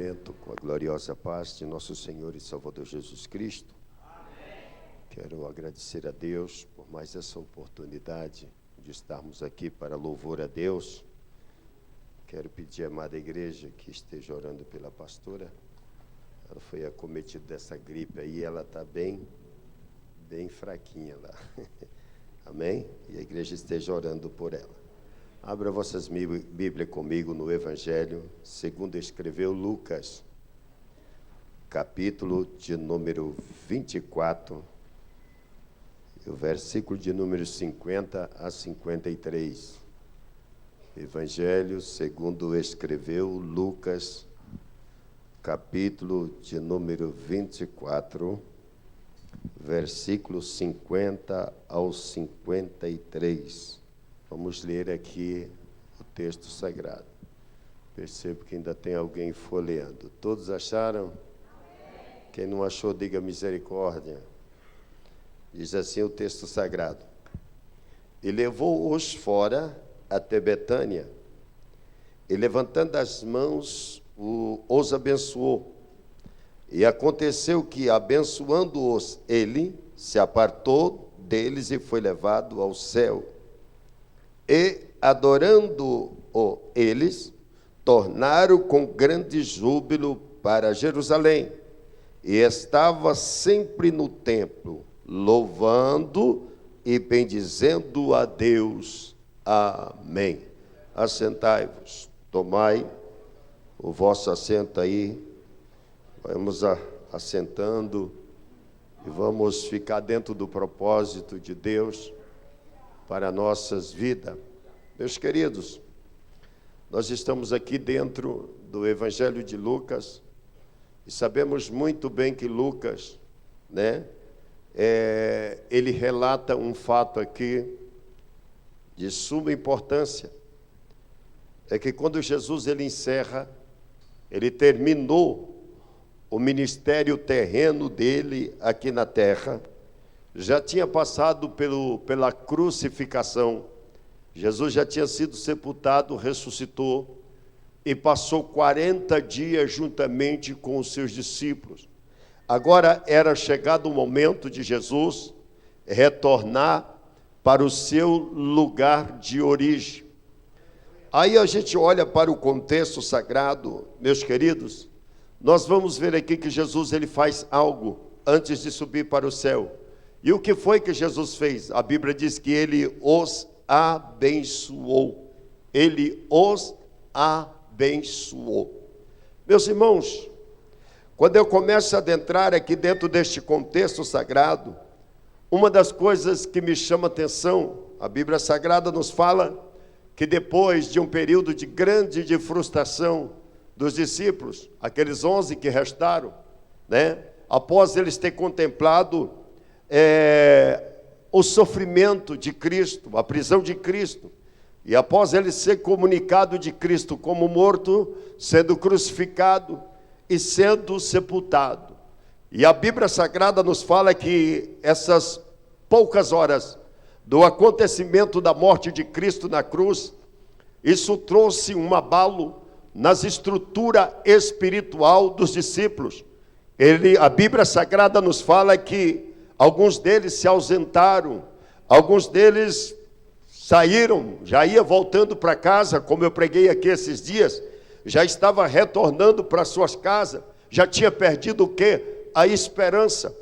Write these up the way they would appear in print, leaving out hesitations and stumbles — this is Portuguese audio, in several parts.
cumprimento com a gloriosa paz de nosso Senhor e Salvador Jesus Cristo. Amém. Quero agradecer a Deus por mais essa oportunidade de estarmos aqui para louvor a Deus. Quero pedir à amada igreja que esteja orando pela pastora. Ela foi acometida dessa gripe aí, ela está bem fraquinha lá. Amém? E a igreja esteja orando por ela. Abra vossas Bíblias comigo no Evangelho, segundo escreveu Lucas, capítulo de número 24, o versículo de número 50 a 53. Evangelho segundo escreveu Lucas, capítulo de número 24, versículo 50 ao 53. Vamos ler aqui o texto sagrado. Percebo que ainda tem alguém folheando. Todos acharam? Amém. Quem não achou, diga misericórdia. Diz assim o texto sagrado: E levou-os fora até Betânia, e levantando as mãos, os abençoou. E aconteceu que, abençoando-os, ele se apartou deles e foi levado ao céu. E, adorando-o eles, tornaram com grande júbilo para Jerusalém. E estava sempre no templo, louvando e bendizendo a Deus. Amém. Assentai-vos, tomai o vosso assento aí. Vamos assentando e vamos ficar dentro do propósito de Deus para nossas vidas. Meus queridos, nós estamos aqui dentro do Evangelho de Lucas e sabemos muito bem que Lucas, ele relata um fato aqui de suma importância. É que quando Jesus ele encerra, ele terminou o ministério terreno dele aqui na terra, já tinha passado pela crucificação, Jesus já tinha sido sepultado, ressuscitou e passou 40 dias juntamente com os seus discípulos. Agora era chegado o momento de Jesus retornar para o seu lugar de origem. Aí a gente olha para o contexto sagrado, meus queridos, nós vamos ver aqui que Jesus ele faz algo antes de subir para o céu. E o que foi que Jesus fez? A Bíblia diz que ele os abençoou. Ele os abençoou. Meus irmãos, quando eu começo a adentrar aqui dentro deste contexto sagrado, uma das coisas que me chama a atenção, a Bíblia Sagrada nos fala que depois de um período de grande frustração dos discípulos, aqueles 11 que restaram, após eles ter contemplado o sofrimento de Cristo, a prisão de Cristo, e após ele ser comunicado de Cristo como morto, sendo crucificado e sendo sepultado. E a Bíblia Sagrada nos fala que essas poucas horas do acontecimento da morte de Cristo na cruz, isso trouxe um abalo nas estruturas espiritual dos discípulos. A Bíblia Sagrada nos fala que alguns deles se ausentaram, alguns deles saíram, já ia voltando para casa, como eu preguei aqui esses dias, já estava retornando para suas casas, já tinha perdido o quê? A esperança.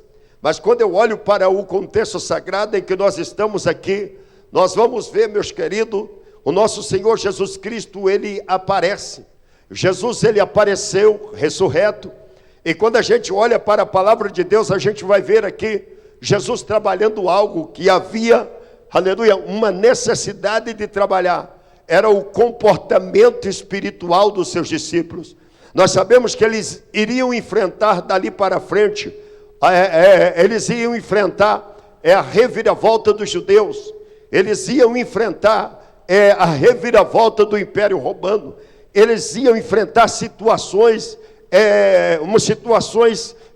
Mas quando eu olho para o contexto sagrado em que nós estamos aqui, nós vamos ver, meus queridos, o nosso Senhor Jesus Cristo, ele aparece. Jesus, ele apareceu ressurreto, e quando a gente olha para a palavra de Deus, a gente vai ver aqui Jesus trabalhando algo que havia, aleluia, uma necessidade de trabalhar. Era o comportamento espiritual dos seus discípulos. Nós sabemos que eles iriam enfrentar dali para frente, eles iam enfrentar a reviravolta dos judeus, eles iam enfrentar a reviravolta do Império Romano, eles iam enfrentar situações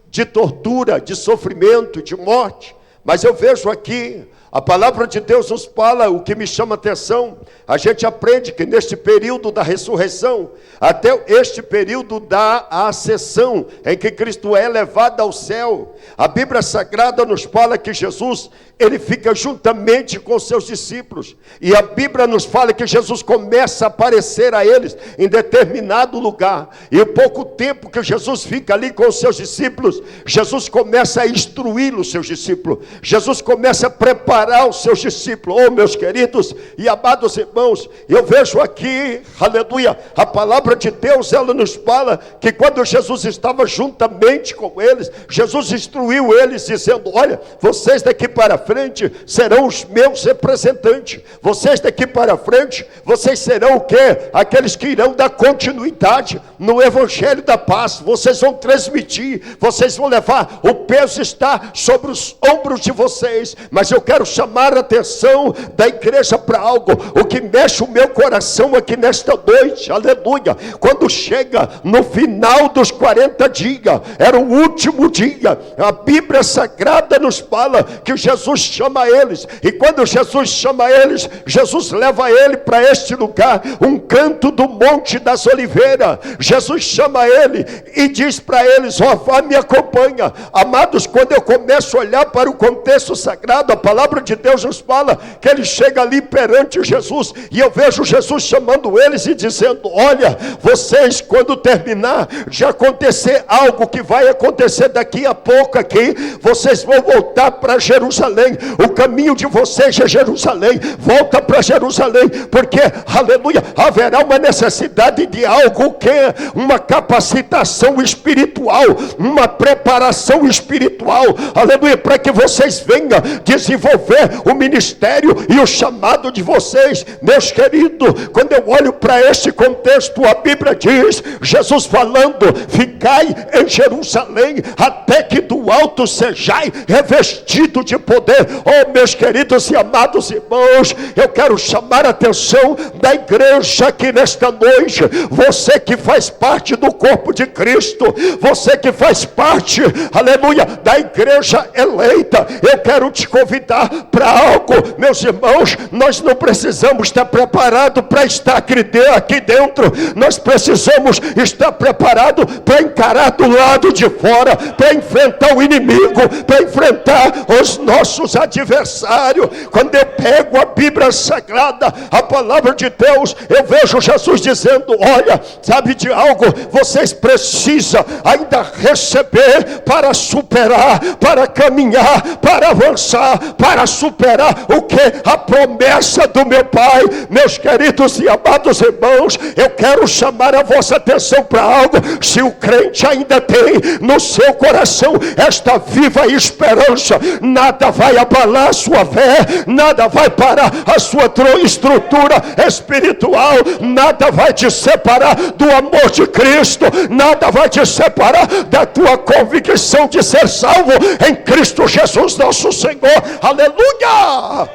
de tortura, de sofrimento, de morte. Mas eu vejo aqui A palavra de Deus nos fala, o que me chama a atenção, a gente aprende que neste período da ressurreição, até este período da ascensão, em que Cristo é elevado ao céu, a Bíblia Sagrada nos fala que Jesus, ele fica juntamente com seus discípulos, e a Bíblia nos fala que Jesus começa a aparecer a eles em determinado lugar, e o pouco tempo que Jesus fica ali com os seus discípulos, Jesus começa a instruir os seus discípulos, Jesus começa a preparar os seus discípulos. Oh, meus queridos e amados irmãos, eu vejo aqui, aleluia, a palavra de Deus, ela nos fala que quando Jesus estava juntamente com eles, Jesus instruiu eles dizendo: olha, vocês daqui para frente serão os meus representantes, vocês daqui para frente, vocês serão o quê? Aqueles que irão dar continuidade no evangelho da paz, vocês vão transmitir, vocês vão levar, o peso está sobre os ombros de vocês. Mas eu quero chamar a atenção da igreja para algo, o que mexe o meu coração aqui nesta noite, aleluia, quando chega no final dos 40 dias, era o último dia, a Bíblia Sagrada nos fala que Jesus chama eles, e quando Jesus chama eles, Jesus leva ele para este lugar, um canto do Monte das Oliveiras. Jesus chama ele e diz para eles: ó, vá, me acompanha. Amados, quando eu começo a olhar para o contexto sagrado, a palavra de Deus nos fala que ele chega ali perante Jesus, e eu vejo Jesus chamando eles e dizendo: olha, vocês, quando terminar de acontecer algo que vai acontecer daqui a pouco aqui, vocês vão voltar para Jerusalém, o caminho de vocês é Jerusalém, volta para Jerusalém, porque, aleluia, haverá uma necessidade de algo que é uma capacitação espiritual, uma preparação espiritual, aleluia, para que vocês venham desenvolver o ministério e o chamado de vocês. Meus queridos, quando eu olho para este contexto, a Bíblia diz, Jesus falando: ficai em Jerusalém até que do alto sejai revestido de poder. Oh, meus queridos e amados irmãos, eu quero chamar a atenção da igreja aqui nesta noite. Você que faz parte do corpo de Cristo, você que faz parte, aleluia, da igreja eleita, eu quero te convidar para algo. Meus irmãos, nós não precisamos estar preparados para estar aqui dentro, nós precisamos estar preparados para encarar do lado de fora, para enfrentar o inimigo, para enfrentar os nossos adversários. Quando eu pego a Bíblia Sagrada, a palavra de Deus, eu vejo Jesus dizendo: olha, sabe de algo? Vocês precisam ainda receber para superar, para caminhar, para avançar, para superar o que? A promessa do meu Pai. Meus queridos e amados irmãos, eu quero chamar a vossa atenção para algo. Se o crente ainda tem no seu coração esta viva esperança, nada vai abalar a sua fé, nada vai parar a sua estrutura espiritual, nada vai te separar do amor de Cristo, nada vai te separar da tua convicção de ser salvo em Cristo Jesus nosso Senhor. Aleluia!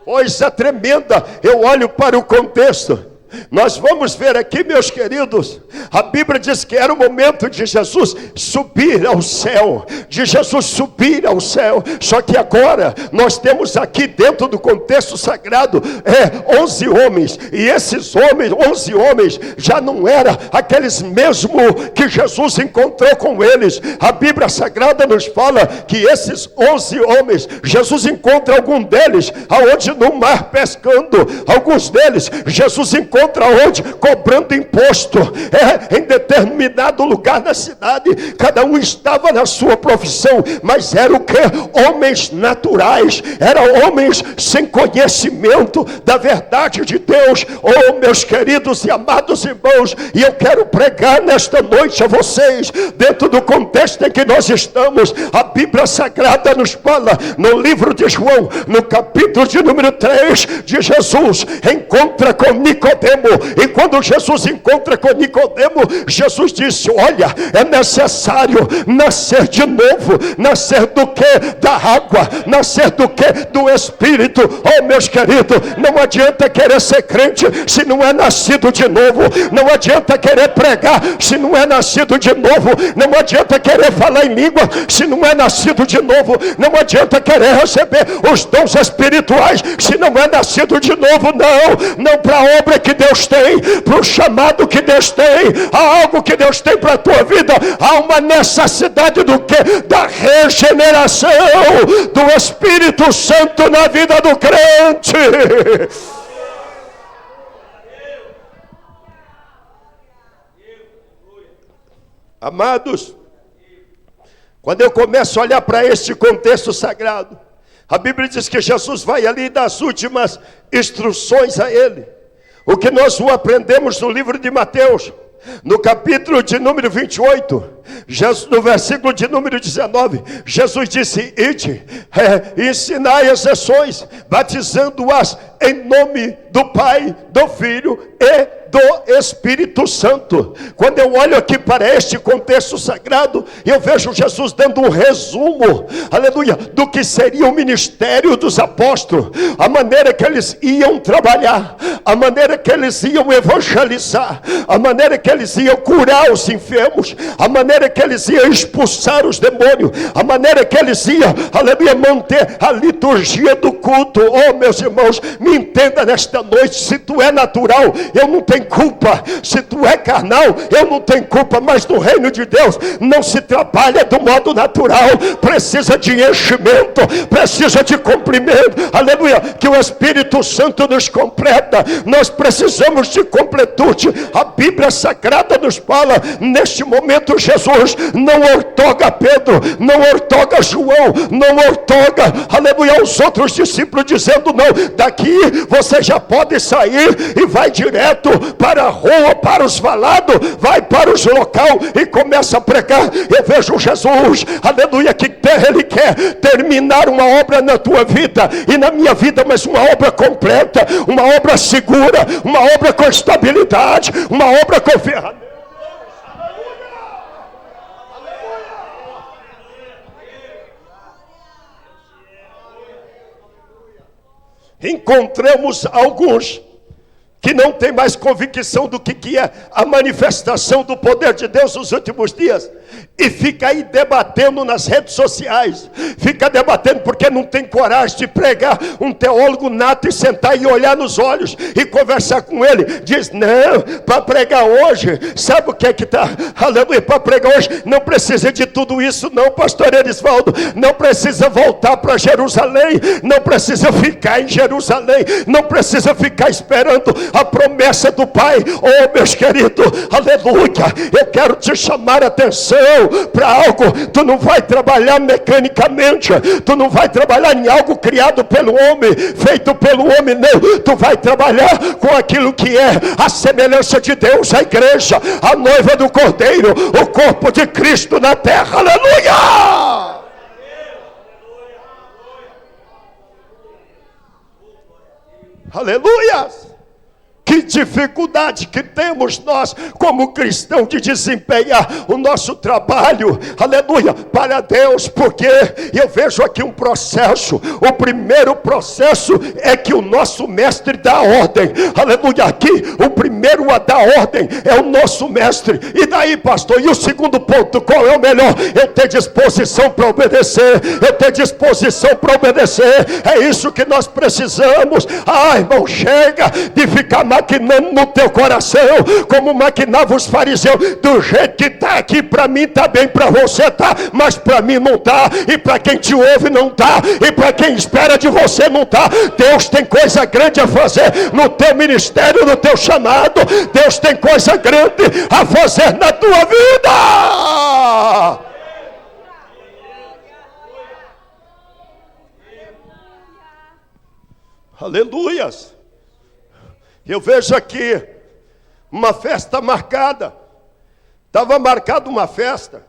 Coisa tremenda. Eu olho para o contexto. Nós vamos ver aqui, meus queridos, a Bíblia diz que era o momento de Jesus subir ao céu, só que agora nós temos aqui dentro do contexto sagrado 11 homens, e esses 11 homens já não eram aqueles mesmo que Jesus encontrou com eles. A Bíblia Sagrada nos fala que esses 11 homens, Jesus encontra algum deles aonde no mar pescando, alguns deles Jesus encontra onde? Cobrando imposto, em determinado lugar na cidade. Cada um estava na sua profissão, mas era o que? Homens naturais, eram homens sem conhecimento da verdade de Deus. Oh, meus queridos e amados irmãos, e eu quero pregar nesta noite a vocês, dentro do contexto em que nós estamos. A Bíblia Sagrada nos fala no livro de João, no capítulo de número 3, de Jesus encontra com Nicodemo, Nicodemo. E quando Jesus encontra com Nicodemo, Jesus disse: olha, é necessário nascer de novo. Nascer do que? Da água. Nascer do que? Do Espírito. Oh, meus queridos, não adianta querer ser crente se não é nascido de novo. Não adianta querer pregar se não é nascido de novo. Não adianta querer falar em língua se não é nascido de novo. Não adianta querer receber os dons espirituais se não é nascido de novo. Não para a obra que Deus tem, para o chamado que Deus tem. Há algo que Deus tem para a tua vida. Há uma necessidade do que? Da regeneração do Espírito Santo na vida do crente. Amados, quando eu começo a olhar para este contexto sagrado, a Bíblia diz que Jesus vai ali dar as últimas instruções a ele. O que nós o aprendemos no livro de Mateus, no capítulo de número 28, no versículo de número 19, Jesus disse: ide, ensinai as nações, batizando-as em nome do Pai, do Filho e do Espírito Santo. Quando eu olho aqui para este contexto sagrado, eu vejo Jesus dando um resumo, aleluia, do que seria o ministério dos apóstolos, a maneira que eles iam trabalhar, a maneira que eles iam evangelizar, a maneira que eles iam curar os enfermos, a maneira que eles iam expulsar os demônios, a maneira que eles iam, aleluia, manter a liturgia do culto. Oh, meus irmãos, me entenda nesta noite: se tu é natural, eu não tenho culpa. Se tu é carnal, eu não tenho culpa. Mas no reino de Deus não se trabalha do modo natural. Precisa de enchimento, precisa de cumprimento, aleluia, que o Espírito Santo nos completa. Nós precisamos de completude. A Bíblia Sagrada nos fala, neste momento Jesus não ortoga Pedro, não ortoga João, não ortoga, aleluia, os outros discípulos, dizendo: não, daqui você já pode sair e vai direto para a rua, para os valados, vai para os local e começa a pregar. Eu vejo Jesus, aleluia, que Ele quer terminar uma obra na tua vida e na minha vida, mas uma obra completa, uma obra segura, uma obra com estabilidade, uma obra com ferramenta. Encontramos alguns que não tem mais convicção do que é a manifestação do poder de Deus nos últimos dias, e fica aí debatendo nas redes sociais, fica debatendo porque não tem coragem de pregar um teólogo nato e sentar e olhar nos olhos e conversar com ele. Diz: não, para pregar hoje, sabe o que é que está, aleluia, para pregar hoje não precisa de tudo isso não, pastor Erisvaldo, não precisa voltar para Jerusalém, não precisa ficar em Jerusalém, não precisa ficar esperando a promessa do Pai. Oh, meus queridos, aleluia, eu quero te chamar a atenção para algo. Tu não vai trabalhar mecanicamente, tu não vai trabalhar em algo criado pelo homem, feito pelo homem, não. Tu vai trabalhar com aquilo que é a semelhança de Deus, a igreja, a noiva do Cordeiro, o corpo de Cristo na terra. Aleluia! Aleluia! Que dificuldade que temos nós como cristãos de desempenhar o nosso trabalho, aleluia, para Deus, porque eu vejo aqui um processo. O primeiro processo é que o nosso mestre dá ordem, aleluia. Aqui o primeiro a dar ordem é o nosso mestre. E daí, pastor, e o segundo ponto, qual é o melhor? Eu ter disposição para obedecer, eu ter disposição para obedecer. É isso que nós precisamos. Ah, irmão, chega de ficar maquinando no teu coração, como maquinavam os fariseus. Do jeito que está aqui, para mim está bem, para você está, mas para mim não está, e para quem te ouve não está, e para quem espera de você não está. Deus tem coisa grande a fazer no teu ministério, no teu chamado. Deus tem coisa grande a fazer na tua vida. Aleluias. Eu vejo aqui uma festa marcada. Estava marcada uma festa.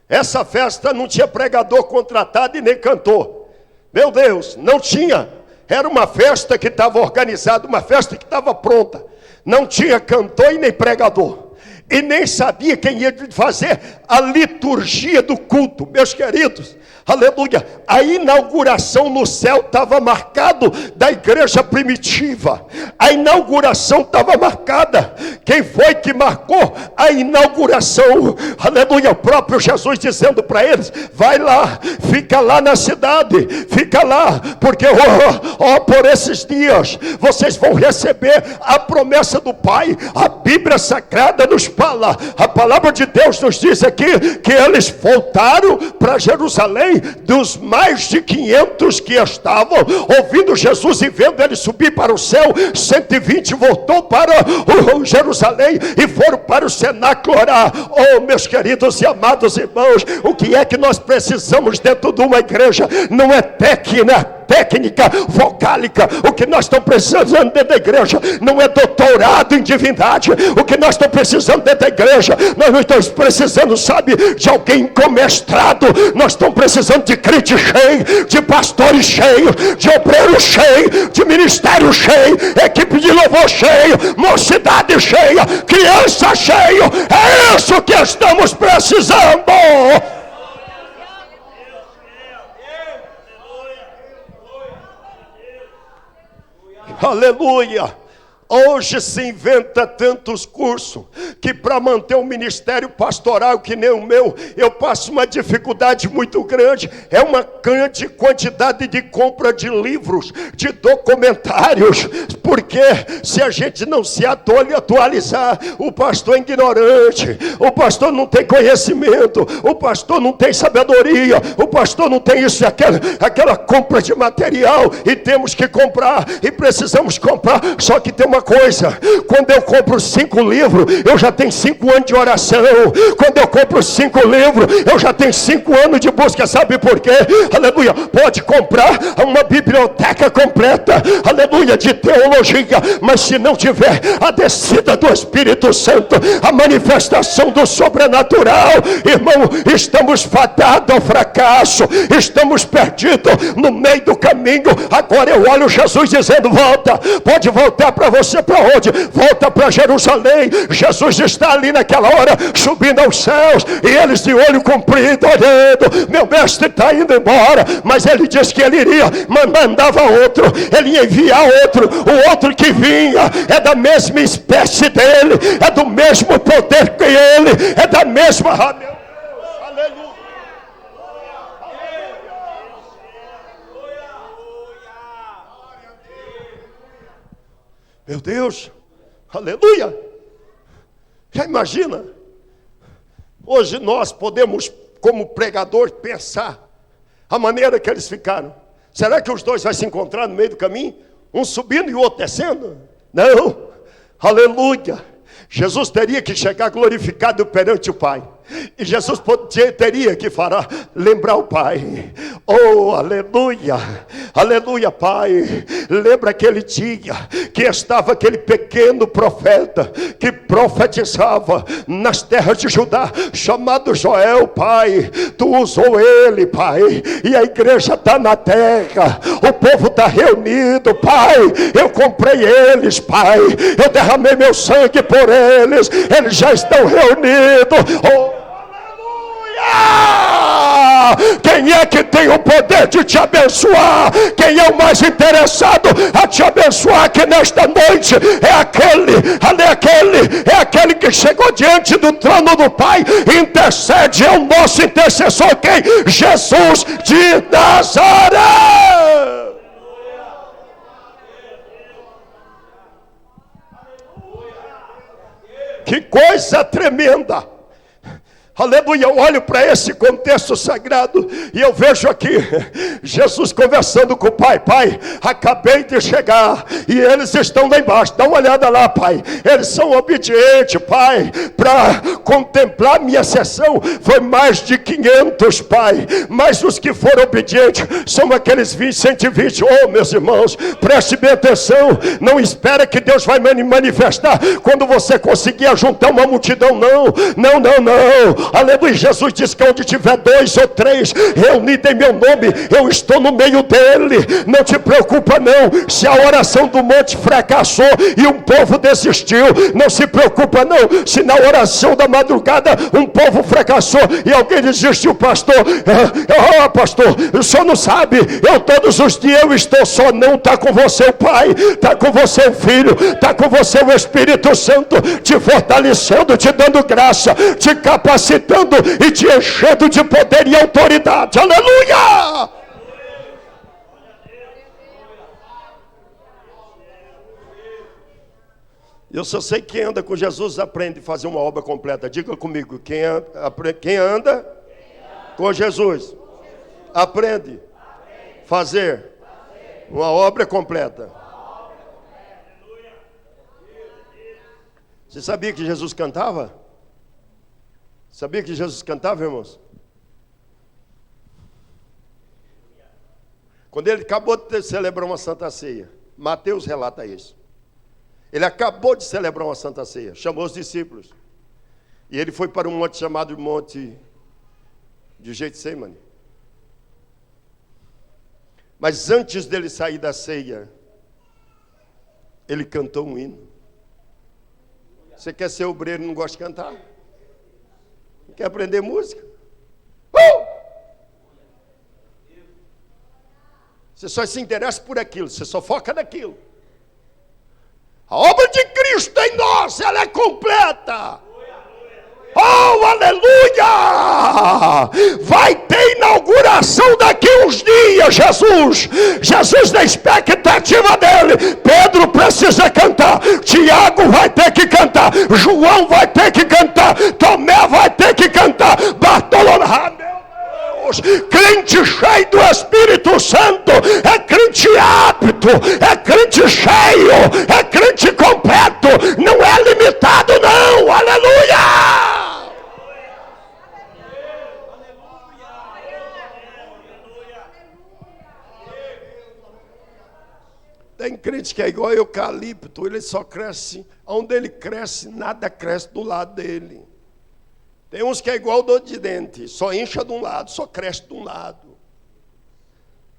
Essa festa não tinha pregador contratado e nem cantor. Meu Deus, não tinha. Era uma festa que estava organizada, uma festa que estava pronta. não tinha cantor e nem pregador, e nem sabia quem ia fazer a liturgia do culto. Meus queridos, aleluia, a inauguração no céu estava marcado da igreja primitiva. A inauguração estava marcada. Quem foi que marcou a inauguração? Aleluia, o próprio Jesus dizendo para eles: vai lá, fica lá na cidade, fica lá, porque por esses dias vocês vão receber a promessa do Pai. A Bíblia Sagrada nos fala, a palavra de Deus nos diz aqui, que eles voltaram para Jerusalém. Dos mais de 500 que estavam ouvindo Jesus e vendo ele subir para o céu, 120 voltou para Jerusalém e foram para o cenáculo orar. Oh, meus queridos e amados irmãos, o que é que nós precisamos dentro de uma igreja? Não é técnica vocálica. O que nós estamos precisando dentro da igreja não é doutorado em divindade. O que nós estamos precisando dentro da igreja, nós não estamos precisando, sabe, de alguém comestrado. Nós estamos precisando de crente cheio, de pastores cheios, de obreiros cheios, de ministério cheio, equipe de louvor cheio, mocidade cheia, criança cheio. É isso que estamos precisando. Aleluia. Hoje se inventa tantos cursos que para manter um ministério pastoral que nem o meu, eu passo uma dificuldade muito grande. É uma grande quantidade de compra de livros, de documentários, porque se a gente não se atualizar, o pastor é ignorante, o pastor não tem conhecimento, o pastor não tem sabedoria, o pastor não tem isso e aquela compra de material, e temos que comprar, e precisamos comprar. Só que tem uma coisa: quando eu compro 5 livros, eu já tenho 5 anos de oração. Quando eu compro 5 livros, eu já tenho 5 anos de busca. Sabe por quê? Aleluia. Pode comprar uma biblioteca completa, aleluia, de teologia, mas se não tiver a descida do Espírito Santo, a manifestação do sobrenatural, irmão, estamos fadados ao fracasso, estamos perdidos no meio do caminho. Agora eu olho Jesus dizendo: volta. Pode voltar para você para onde? Volta para Jerusalém. Jesus está ali naquela hora, subindo aos céus, e eles de olho comprido, olhando. Meu mestre está indo embora, mas ele disse que ele iria, mandava outro, ele ia enviar outro. O outro que vinha é da mesma espécie dele, é do mesmo poder que ele, é da mesma. Aleluia. Meu Deus, aleluia. Já imagina? Hoje nós podemos, como pregador, pensar a maneira que eles ficaram. Será que os dois vão se encontrar no meio do caminho? Um subindo e o outro descendo? Não, aleluia. Jesus teria que chegar glorificado perante o Pai. E Jesus teria que lembrar o Pai. Oh, aleluia, aleluia, Pai. Lembra aquele dia que estava aquele pequeno profeta que profetizava nas terras de Judá, chamado Joel, Pai. Tu usou ele, Pai, e a igreja está na terra, o povo está reunido, Pai. Eu comprei eles, Pai, eu derramei meu sangue por eles, eles já estão reunidos. Oh, quem é que tem o poder de te abençoar? Quem é o mais interessado a te abençoar aqui nesta noite? É aquele que chegou diante do trono do Pai, intercede, é o nosso intercessor. Quem? Jesus de Nazaré. Que coisa tremenda. Aleluia, eu olho para esse contexto sagrado e eu vejo aqui Jesus conversando com o Pai. Pai, acabei de chegar e eles estão lá embaixo. Dá uma olhada lá, Pai. Eles são obedientes, Pai, para contemplar minha sessão foi mais de 500, Pai. Mas os que foram obedientes são aqueles 20, 120. Oh, meus irmãos, preste bem atenção. Não espera que Deus vai manifestar quando você conseguir juntar uma multidão, não. Não, não, não. Aleluia. Jesus disse que onde tiver 2 ou 3 reunidos em meu nome, eu estou no meio dele. Não te preocupa não, se a oração do monte fracassou e um povo desistiu. Não se preocupa não, se na oração da madrugada um povo fracassou e alguém desistiu. Pastor, pastor, o senhor não sabe, eu todos os dias eu estou só. Não, está com você o Pai, está com você o Filho, está com você o Espírito Santo, te fortalecendo, te dando graça, te capacitando e te enchendo de poder e autoridade. Aleluia! Eu só sei que quem anda com Jesus aprende a fazer uma obra completa. Diga comigo, quem anda com Jesus aprende a fazer uma obra completa. Você sabia que Jesus cantava? Sabia que Jesus cantava, irmãos? Quando ele acabou de celebrar uma Santa Ceia, Mateus relata isso. Ele acabou de celebrar uma Santa Ceia, chamou os discípulos. E ele foi para um monte chamado Monte de Getsemane. Mas antes dele sair da ceia, ele cantou um hino. Você quer ser obreiro e não gosta de cantar? Quer aprender música? Você só se interessa por aquilo, você só foca naquilo. A obra de Cristo em nós, ela é completa. Oh, aleluia! Vai ter inauguração daqui uns dias, Jesus na expectativa dele. Pedro precisa cantar, Tiago vai ter que cantar, João vai ter que cantar, Tomé vai ter que cantar, Bartolomeu. Crente cheio do Espírito Santo é crente apto, é crente cheio, é crente completo, não é limitado não. Aleluia! Tem crente que é igual eucalipto, ele só cresce, onde ele cresce, nada cresce do lado dele. Tem uns que é igual dor de dente, só incha de um lado, só cresce de um lado.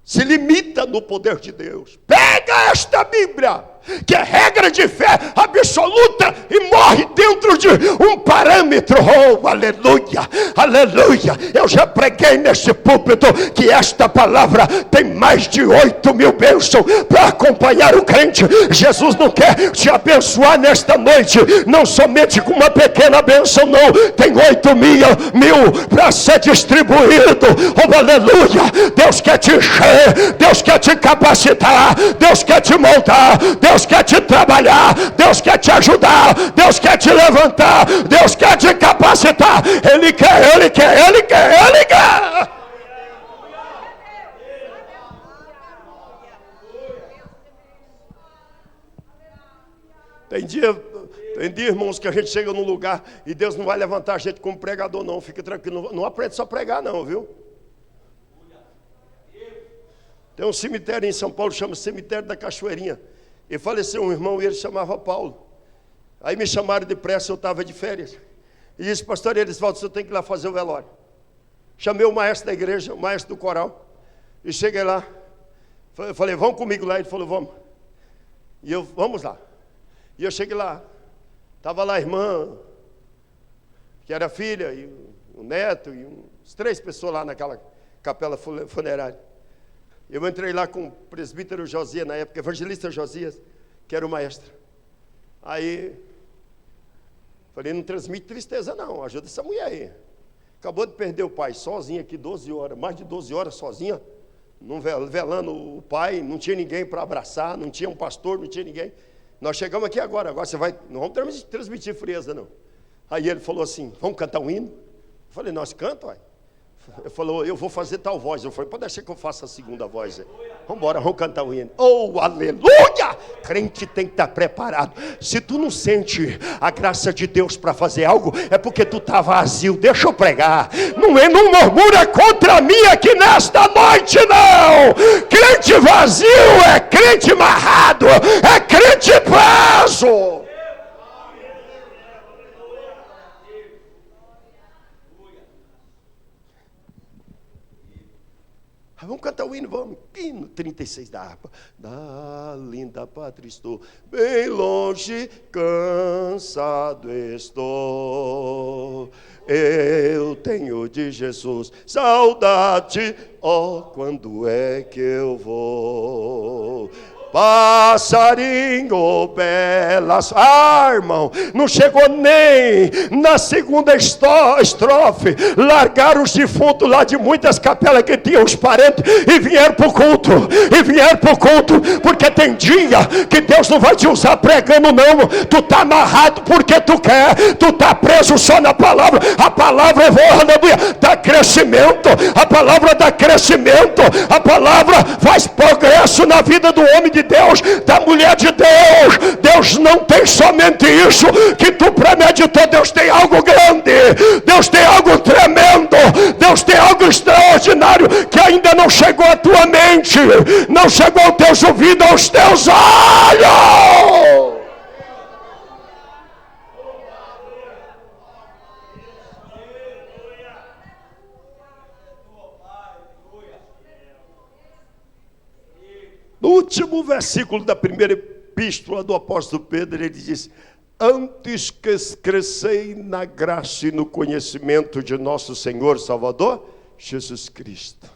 Se limita no poder de Deus. Pega esta Bíblia, que é regra de fé absoluta, e morre dentro de um parâmetro. Oh, aleluia, aleluia. Eu já preguei neste púlpito que esta palavra tem mais de 8.000 bênçãos para acompanhar o crente. Jesus não quer te abençoar nesta noite, não somente com uma pequena bênção, não. Tem 8.000 para ser distribuído. Oh, aleluia. Deus quer te encher, Deus quer te capacitar, Deus quer te moldar, Deus quer te trabalhar, Deus quer te ajudar, Deus quer te levantar, Deus quer te capacitar. Ele quer, Ele quer, Ele quer, Ele quer. Tem dia, irmãos, que a gente chega num lugar e Deus não vai levantar a gente como pregador, não. Fique tranquilo, não aprende só a pregar, não, viu? Tem um cemitério em São Paulo, chama Cemitério da Cachoeirinha. E faleceu um irmão e ele chamava Paulo. Aí me chamaram depressa, eu estava de férias. E disse, pastor Elisvaldo, você tem que ir lá fazer o velório. Chamei o maestro da igreja, o maestro do coral. E cheguei lá. Eu falei, vamos comigo lá. Ele falou, vamos. E eu, vamos lá. E eu cheguei lá. Estava lá a irmã, que era filha, e o neto, e uns 3 pessoas lá naquela capela funerária. Eu entrei lá com o presbítero Josias, na época, evangelista Josias, que era o maestro. Aí, falei, não transmite tristeza não, ajuda essa mulher aí. Acabou de perder o pai sozinha aqui 12 horas, mais de 12 horas sozinha, velando o pai, não tinha ninguém para abraçar, não tinha um pastor, não tinha ninguém. Nós chegamos aqui agora você vai, não vamos transmitir frieza não. Aí ele falou assim, vamos cantar um hino? Eu falei, nós cantamos, uai. Ele falou, eu vou fazer tal voz. Eu falei, pode deixar que eu faça a segunda voz aí. Vamos embora, vamos cantar o hino. Oh, aleluia! Crente tem que estar preparado. Se tu não sente a graça de Deus para fazer algo, é porque tu está vazio. Deixa eu pregar. Não murmura contra mim aqui nesta noite, não. Crente vazio é crente amarrado, é crente preso. Vamos cantar o hino, vamos. Hino 36 da harpa. Da linda pátria estou, bem longe, cansado estou. Eu tenho de Jesus saudade, oh, quando é que eu vou? Passarinho, belas... irmão, não chegou nem na segunda estrofe. Largaram os defuntos lá de muitas capelas que tinham os parentes e vieram para o culto. Porque tem dia que Deus não vai te usar pregando, não. Tu está amarrado porque tu quer. Tu está preso só na palavra. A palavra dá crescimento. A palavra dá crescimento. A palavra faz progresso na vida do homem de Deus, da mulher de Deus. Deus não tem somente isso que tu premeditou. Deus tem algo grande, Deus tem algo tremendo, Deus tem algo extraordinário que ainda não chegou à tua mente, não chegou aos teus ouvidos, aos teus olhos. No último versículo da primeira epístola do apóstolo Pedro, ele diz: antes que crescei na graça e no conhecimento de nosso Senhor Salvador Jesus Cristo.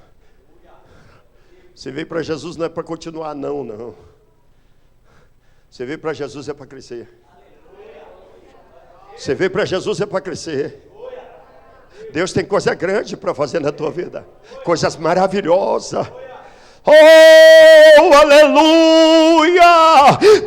Você veio para Jesus não é para continuar, não. Você veio para Jesus é para crescer. Você veio para Jesus é para crescer. Deus tem coisa grande para fazer na tua vida, coisas maravilhosas. Oh, aleluia!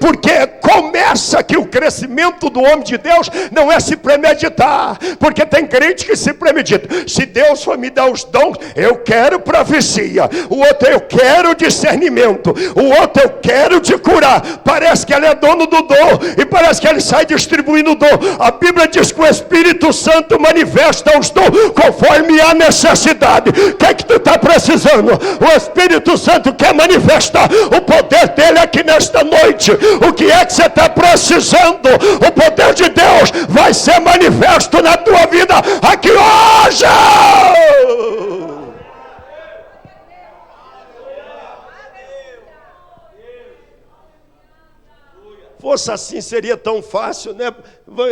Porque começa que o crescimento do homem de Deus não é se premeditar, porque tem crente que se premedita. Se Deus for me dar os dons, eu quero profecia, o outro eu quero discernimento, o outro eu quero te curar. Parece que ele é dono do dom e parece que ele sai distribuindo o dom. A Bíblia diz que o Espírito Santo manifesta os dons conforme a necessidade. O que é que tu está precisando? O Espírito Santo quer manifestar o poder dele aqui nesta noite. O que é que você está precisando? O poder de Deus vai ser manifesto na tua vida aqui hoje. Fosse assim, seria tão fácil, né?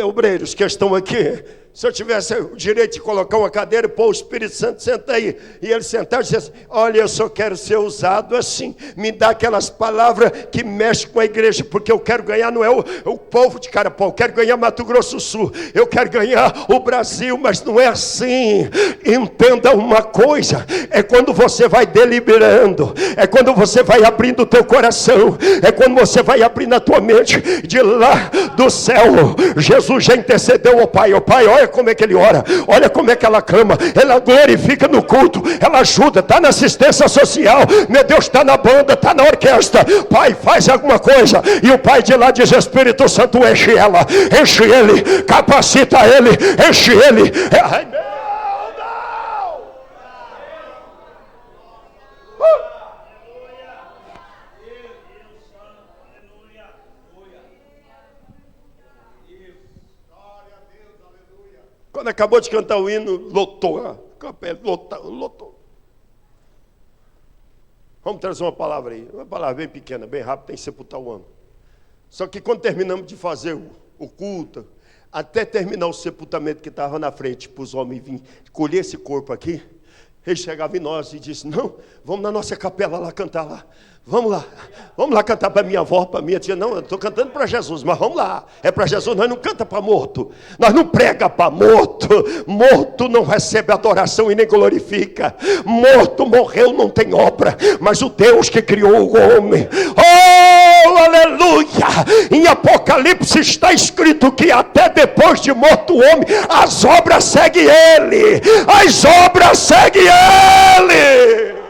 Obreiros que estão aqui, se eu tivesse o direito de colocar uma cadeira e pôr o Espírito Santo, senta aí, e ele sentar e dizer assim: olha, eu só quero ser usado assim, me dá aquelas palavras que mexem com a igreja, porque eu quero ganhar, não é o povo de Carapau, eu quero ganhar Mato Grosso do Sul, eu quero ganhar o Brasil, mas não é assim. Entenda uma coisa, é quando você vai deliberando, é quando você vai abrindo o teu coração, é quando você vai abrindo a tua mente, de lá do céu, Jesus já intercedeu ao Pai. O Pai, olha como é que ele ora, olha como é que ela clama, ela glorifica no culto, ela ajuda, está na assistência social, meu Deus, está na banda, está na orquestra. Pai, faz alguma coisa, e o Pai de lá diz: Espírito Santo, enche ela, enche ele, capacita ele, enche ele. Ai, meu Deus! Quando acabou de cantar o hino, lotou a capela, lotou. Vamos trazer uma palavra aí, uma palavra bem pequena, bem rápida, tem que sepultar o ano. Só que quando terminamos de fazer o culto, até terminar o sepultamento que estava na frente, para os homens virem colher esse corpo aqui, ele chegava em nós e disse: não, vamos na nossa capela lá cantar lá. Vamos lá cantar para minha avó, para minha tia. Não, eu estou cantando para Jesus, mas vamos lá, é para Jesus. Nós não canta para morto, nós não prega para morto. Morto não recebe adoração e nem glorifica. Morto morreu, não tem obra, mas o Deus que criou o homem, oh, aleluia! Em Apocalipse está escrito que até depois de morto o homem, as obras seguem ele, as obras seguem ele.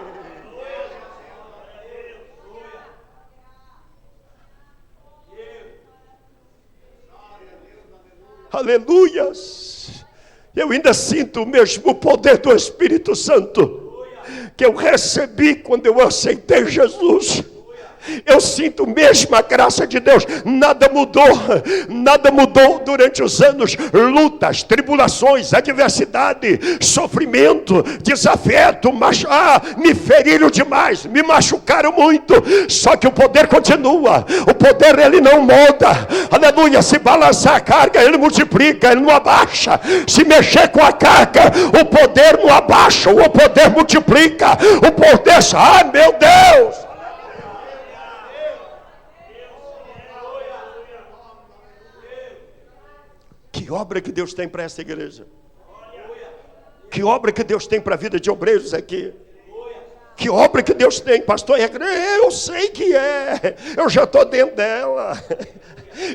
Aleluias. Eu ainda sinto o mesmo poder do Espírito Santo que eu recebi quando eu aceitei Jesus. Eu sinto mesmo a graça de Deus. Nada mudou durante os anos. Lutas, tribulações, adversidade, sofrimento, desafeto, me feriram demais, me machucaram muito. Só que o poder continua. O poder ele não muda. Aleluia. Se balançar a carga, ele multiplica, ele não abaixa. Se mexer com a carga, o poder não abaixa, o poder multiplica. O poder, meu Deus. Que obra que Deus tem para essa igreja? Que obra que Deus tem para a vida de obreiros aqui? Que obra que Deus tem, pastor? Eu sei que é. Eu já estou dentro dela.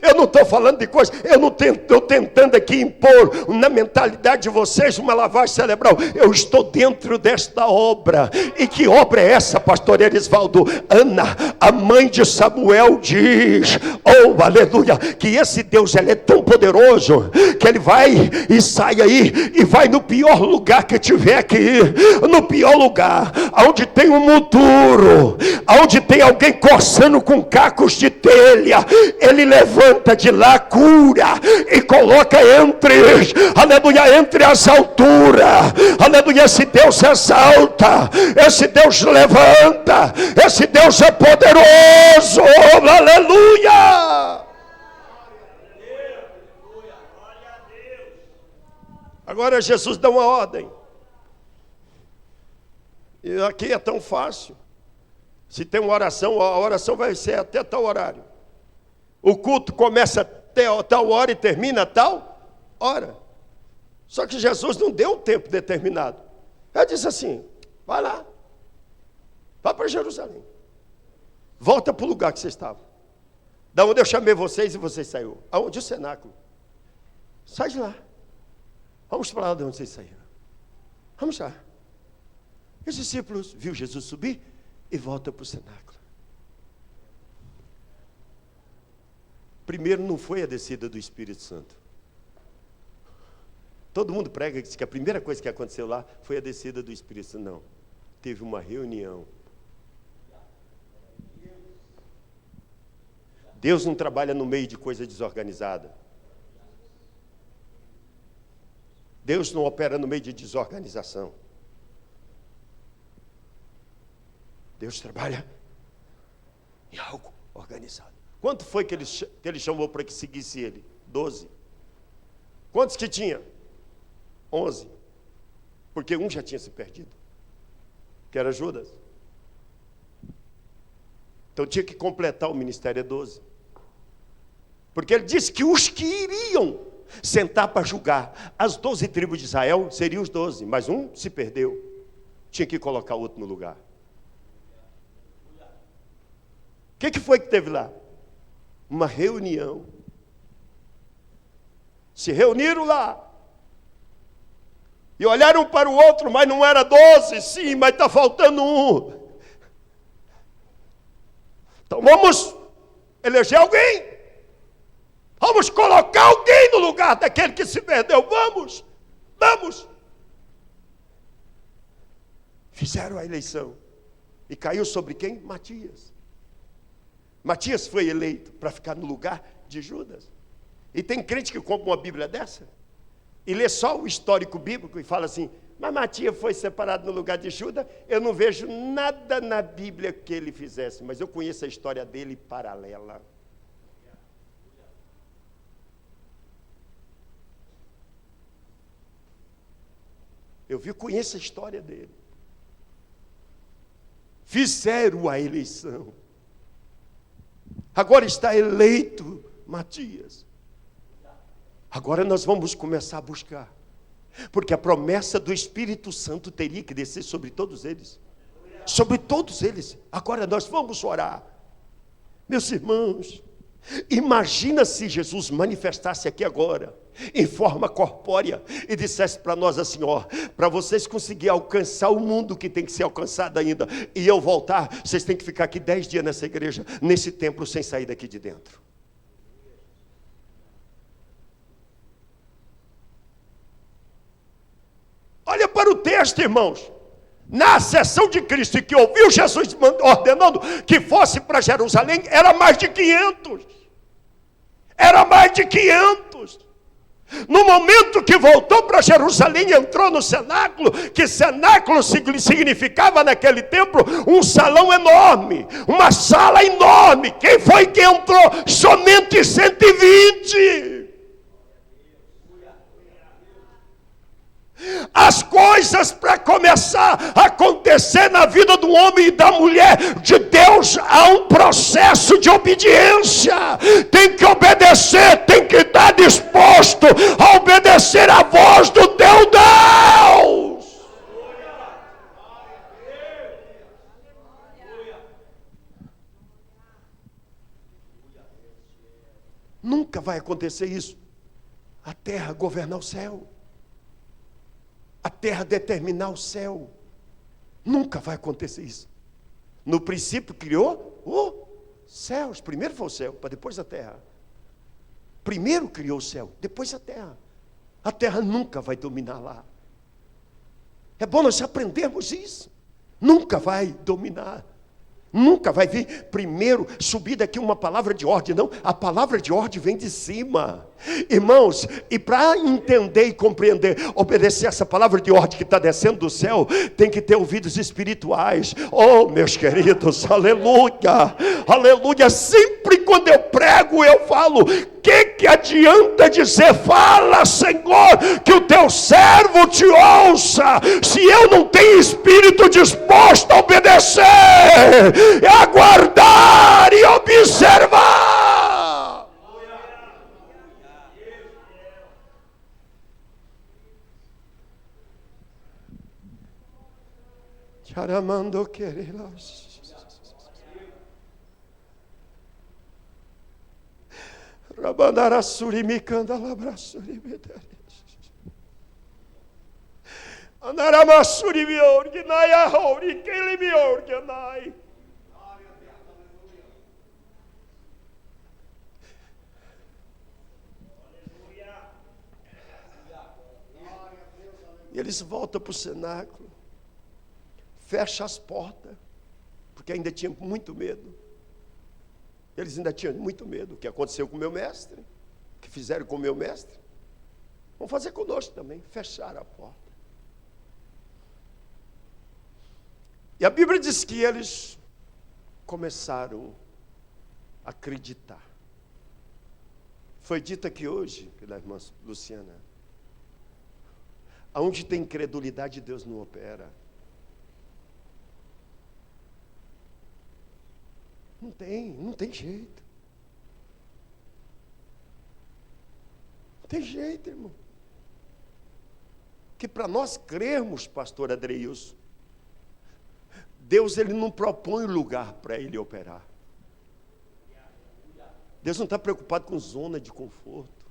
Eu não estou falando de coisa. Eu não estou tentando aqui impor na mentalidade de vocês uma lavagem cerebral. Eu estou dentro desta obra. E que obra é essa, pastor Erisvaldo? Ana, a mãe de Samuel, diz: oh, aleluia, que esse Deus ele é tão poderoso que ele vai e sai aí e vai no pior lugar que tiver que ir. No pior lugar, onde tem um monturo, onde tem alguém coçando com cacos de telha, ele levanta de lá, cura e coloca aleluia, entre as alturas. Aleluia, esse Deus exalta, esse Deus levanta, esse Deus é poderoso. Aleluia. Agora Jesus dá uma ordem. E aqui é tão fácil. Se tem uma oração, a oração vai ser até tal horário. O culto começa até tal hora e termina a tal hora. Só que Jesus não deu um tempo determinado. Ele disse assim: vai lá, vai para Jerusalém, volta para o lugar que você estava, da onde eu chamei vocês e vocês saíram. Aonde? O cenáculo. Sai de lá, vamos para lá de onde vocês saíram. Vamos lá. E os discípulos viu Jesus subir e volta para o cenáculo. Primeiro não foi a descida do Espírito Santo. Todo mundo prega que a primeira coisa que aconteceu lá foi a descida do Espírito Santo. Não, teve uma reunião. Deus não trabalha no meio de coisa desorganizada. Deus não opera no meio de desorganização. Deus trabalha em algo organizado. Quanto foi que ele chamou para que seguisse ele? 12. Quantos que tinha? 11. Porque um já tinha se perdido, que era Judas. Então tinha que completar o ministério 12. Porque ele disse que os que iriam sentar para julgar as 12 tribos de Israel seriam os 12, mas um se perdeu. Tinha que colocar outro no lugar. O que foi que teve lá? Uma reunião. Se reuniram lá. E olharam para o outro, mas não era 12, sim, mas está faltando um. Então vamos eleger alguém. Vamos colocar alguém no lugar daquele que se perdeu. Vamos. Fizeram a eleição. E caiu sobre quem? Matias. Matias foi eleito para ficar no lugar de Judas. E tem crente que compra uma Bíblia dessa e lê só o histórico bíblico e fala assim: mas Matias foi separado no lugar de Judas. Eu não vejo nada na Bíblia que ele fizesse, mas eu conheço a história dele paralela. Conheço a história dele. Fizeram a eleição. Agora está eleito Matias. Agora nós vamos começar a buscar. Porque a promessa do Espírito Santo teria que descer sobre todos eles. Sobre todos eles. Agora nós vamos orar. Meus irmãos, imagina se Jesus manifestasse aqui agora, em forma corpórea, e dissesse para nós assim: ó, para vocês conseguirem alcançar o mundo que tem que ser alcançado ainda, e eu voltar, vocês têm que ficar aqui 10 dias nessa igreja, nesse templo, sem sair daqui de dentro. texto, irmãos, na acessão de Cristo, e que ouviu Jesus ordenando que fosse para Jerusalém, era mais de 500. Era mais de 500. No momento que voltou para Jerusalém, entrou no cenáculo, que cenáculo significava naquele templo um salão enorme, uma sala enorme. Quem foi que entrou? Somente 120. As coisas para começar a acontecer na vida do homem e da mulher de Deus, há um processo de obediência. Tem que obedecer, tem que estar disposto a obedecer a voz do teu Deus. Nunca vai acontecer isso. A terra governar o céu. A terra determinar o céu. Nunca vai acontecer isso. No princípio criou os céus. Primeiro foi o céu, para depois a terra. Primeiro criou o céu, depois a terra. A terra nunca vai dominar lá. É bom nós aprendermos isso. Nunca vai dominar. Nunca vai vir primeiro subir daqui uma palavra de ordem, não. A palavra de ordem vem de cima. Irmãos, e para entender e compreender, obedecer essa palavra de ordem que está descendo do céu, tem que ter ouvidos espirituais. Oh, meus queridos, aleluia, aleluia. Sempre quando eu prego, eu falo, que adianta dizer, fala, Senhor, que o teu servo te ouça, se eu não tenho espírito disposto a obedecer, aguardar e observar. Charamando querelos. Rabandarasuri mikanda labrasuri medares. Andaramasuri miorgnai ahori kele miorgnai. E eles voltam para o cenáculo, fecham as portas, porque ainda tinham muito medo. Eles ainda tinham muito medo. O que aconteceu com o meu mestre, o que fizeram com o meu mestre, vão fazer conosco também, fecharam a porta. E a Bíblia diz que eles começaram a acreditar. Foi dito aqui hoje pela irmã Luciana, aonde tem incredulidade, Deus não opera. Não tem jeito. Não tem jeito, irmão. Que para nós crermos, pastor Adreilson, Deus ele não propõe lugar para ele operar. Deus não está preocupado com zona de conforto.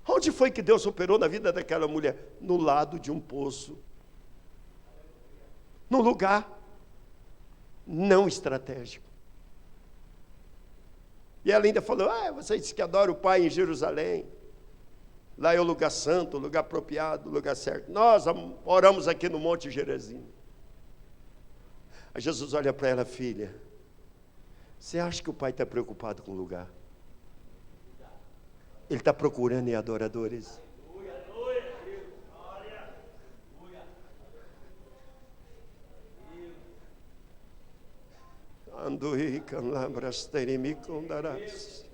Onde foi que Deus operou na vida daquela mulher? No lado de um poço. Num lugar não estratégico. E ela ainda falou, você disse que adora o Pai em Jerusalém. Lá é o lugar santo, o lugar apropriado, o lugar certo. Nós oramos aqui no Monte Gerizim. Aí Jesus olha para ela, filha, você acha que o Pai está preocupado com o lugar? Ele está procurando em adoradores. Andui canlambras terimi condarás.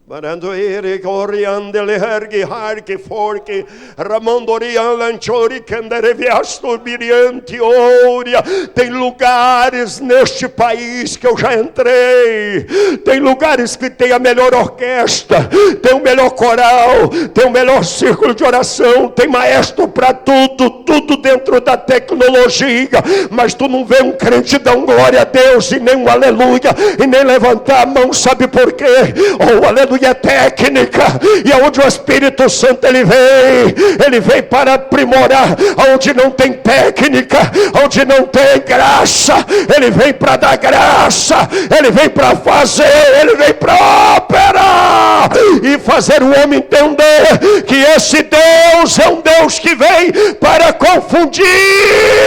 Marandoire coriandele hergi harki forki ramondorian lanchori candereviasto biriante oria. Tem lugares neste país que eu já entrei. Tem lugares que tem a melhor orquestra, tem o melhor coral, tem o melhor círculo de oração, tem maestro para tudo dentro da tecnologia. Mas tu não vê um crente dar um glória a Deus e nem um aleluia e nem levantar a mão, sabe por quê? Oh, aleluia é técnica, e aonde o Espírito Santo ele vem para aprimorar. Aonde não tem técnica, onde não tem graça, ele vem para dar graça, ele vem para fazer, ele vem para operar. e fazer o homem entender que esse Deus é um Deus que vem para confundir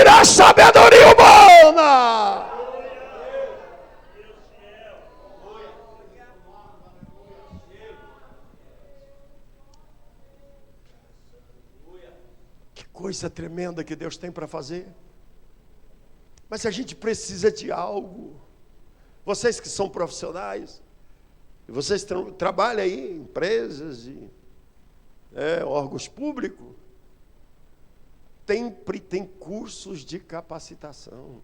a sabedoria humana. Que coisa tremenda que Deus tem para fazer. Mas a gente precisa de algo. Vocês que são profissionais, vocês trabalham aí em empresas e órgãos públicos, sempre tem cursos de capacitação.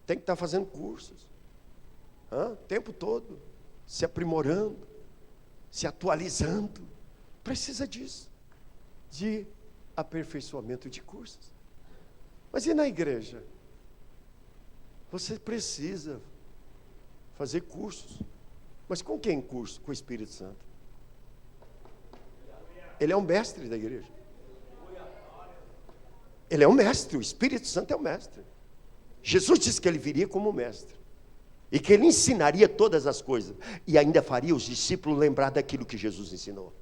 Tem que estar fazendo cursos. O tempo todo. Se aprimorando. Se atualizando. Precisa disso. De aperfeiçoamento de cursos. Mas e na igreja? Você precisa fazer cursos. Mas com quem curso? Com o Espírito Santo. Ele é o mestre da igreja. Ele é o mestre, o Espírito Santo é o mestre. Jesus disse que ele viria como mestre. E que ele ensinaria todas as coisas. E ainda faria os discípulos lembrar daquilo que Jesus ensinou.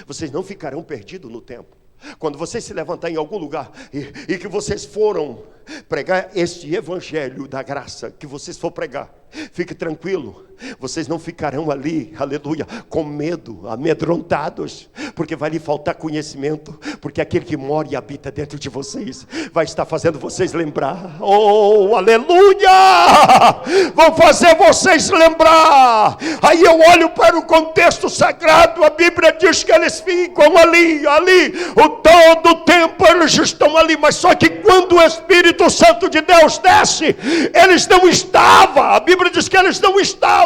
Vocês não ficarão perdidos no tempo. Quando vocês se levantarem em algum lugar e que vocês foram pregar este evangelho da graça, que vocês for pregar, fique tranquilo, vocês não ficarão ali, aleluia, com medo, amedrontados, porque vai lhe faltar conhecimento, porque aquele que mora e habita dentro de vocês, vai estar fazendo vocês lembrar, oh, aleluia, vão fazer vocês lembrar. Aí eu olho para o contexto sagrado, a Bíblia diz que eles ficam ali, o todo o tempo eles estão ali, mas só que quando o Espírito Santo de Deus desce, eles não estavam, a Bíblia diz que eles não estavam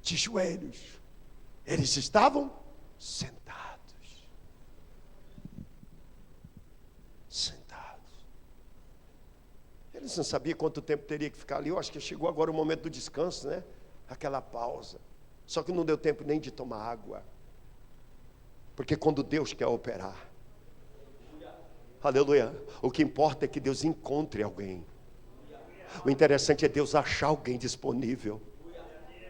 de joelhos, eles estavam sentados. Eles não sabiam quanto tempo teria que ficar ali. Eu acho que chegou agora o momento do descanso, né? Aquela pausa. Só que não deu tempo nem de tomar água. Porque quando Deus quer operar, aleluia, o que importa é que Deus encontre alguém. O interessante é Deus achar alguém disponível.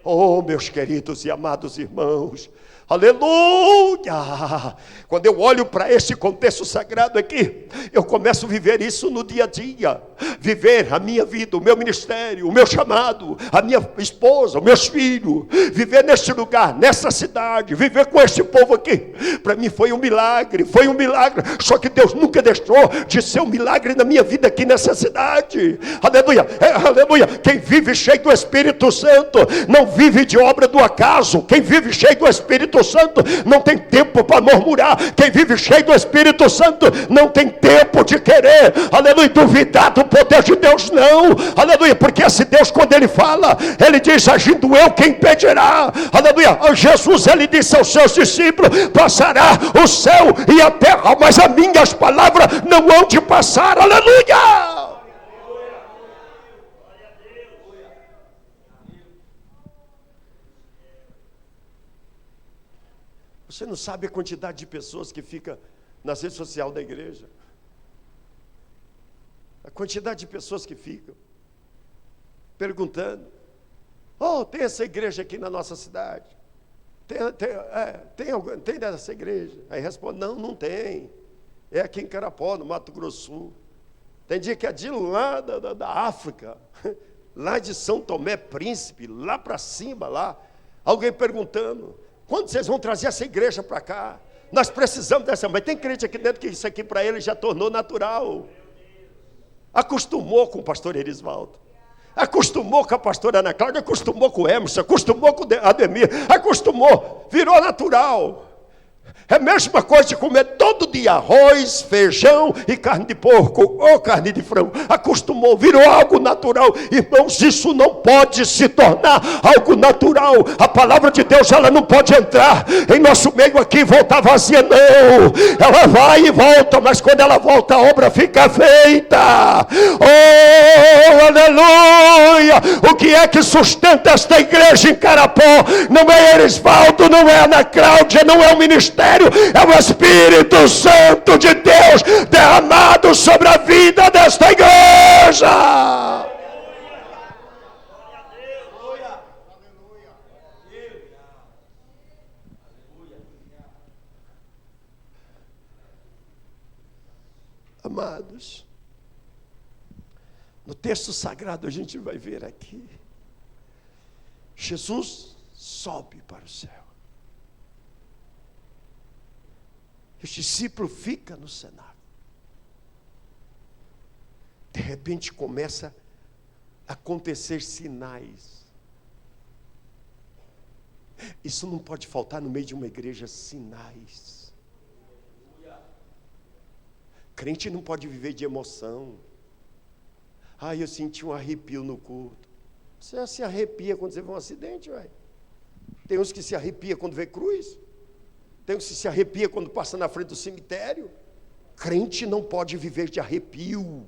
Oh, meus queridos e amados irmãos, aleluia! Quando eu olho para esse contexto sagrado aqui, eu começo a viver isso no dia a dia. Viver a minha vida, o meu ministério, o meu chamado, a minha esposa, os meus filhos. Viver neste lugar, nessa cidade, viver com este povo aqui. Para mim foi um milagre. Só que Deus nunca deixou de ser um milagre na minha vida aqui nessa cidade. Aleluia, aleluia. Quem vive cheio do Espírito Santo, não vive de obra do acaso. Quem vive cheio do Espírito Santo não tem tempo para murmurar. Quem vive cheio do Espírito Santo não tem tempo de querer, aleluia, duvidar do poder de Deus, não, aleluia, porque esse Deus, quando ele fala, ele diz: agindo eu, quem impedirá? Aleluia. Jesus, ele disse aos seus discípulos: passará o céu e a terra, mas as minhas palavras não hão de passar. Aleluia. Você não sabe a quantidade de pessoas que fica nas redes sociais da igreja. A quantidade de pessoas que ficam perguntando: oh, tem essa igreja aqui na nossa cidade? Tem dessa igreja? Aí responde: não tem. É aqui em Carapó, no Mato Grosso Sul. Tem dia que é de lá da África, lá de São Tomé Príncipe, lá para cima, lá. Alguém perguntando: quando vocês vão trazer essa igreja para cá? Nós precisamos dessa. Mas tem crente aqui dentro que isso aqui para ele já tornou natural. Acostumou com o pastor Erisvaldo, acostumou com a pastora Ana Cláudia, acostumou com o Emerson, acostumou com o Ademir, acostumou, virou natural. É a mesma coisa de comer todo dia arroz, feijão e carne de porco ou carne de frango. Acostumou, virou algo natural. Irmãos, isso não pode se tornar algo natural. A palavra de Deus, ela não pode entrar em nosso meio aqui e voltar vazia, não. Ela vai e volta, mas quando ela volta, a obra fica feita. Oh, aleluia! O que é que sustenta esta igreja em Carapó? Não é Erisvaldo, não é Ana Cláudia, não é o ministério. É o Espírito Santo de Deus derramado sobre a vida desta igreja. Amados, no texto sagrado a gente vai ver aqui, Jesus sobe para o céu. O discípulo fica no cenáculo. De repente começa a acontecer sinais. Isso não pode faltar no meio de uma igreja, sinais. Crente não pode viver de emoção. Eu senti um arrepio no culto. Você se arrepia quando você vê um acidente, ué. Tem uns que se arrepia quando vê cruz. Tem uns que se arrepia quando passa na frente do cemitério. Crente não pode viver de arrepio.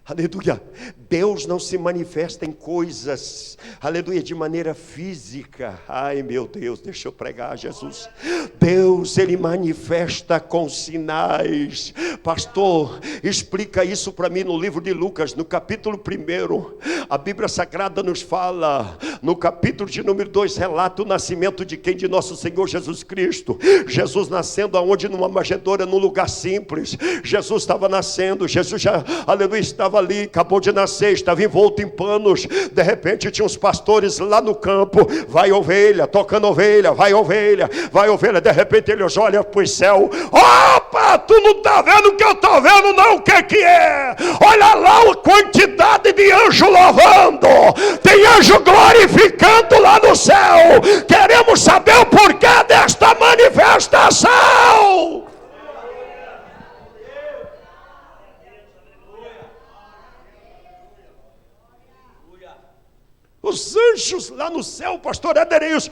Aleluia. Deus não se manifesta em coisas, aleluia, de maneira física. Ai meu Deus, deixa eu pregar, Jesus. Deus, Ele manifesta com sinais. Pastor, explica isso para mim no livro de Lucas, no capítulo 1. A Bíblia Sagrada nos fala, no capítulo de número 2, relata o nascimento de quem? De nosso Senhor Jesus Cristo. Jesus nascendo aonde? Numa manjedoura, num lugar simples. Jesus estava nascendo, Jesus já, aleluia, estava ali, acabou de nascer, estava envolto em panos. De repente tinha uns pastores lá no campo, vai ovelha, tocando ovelha, vai ovelha, vai ovelha. De repente eles olham para o céu. Opa, tu não está vendo o que eu estou vendo não? O que é? Olha lá a quantidade de anjo louvando, tem anjo glorificando lá no céu. Queremos saber o porquê desta manifestação. Os anjos lá no céu, pastor Edereus,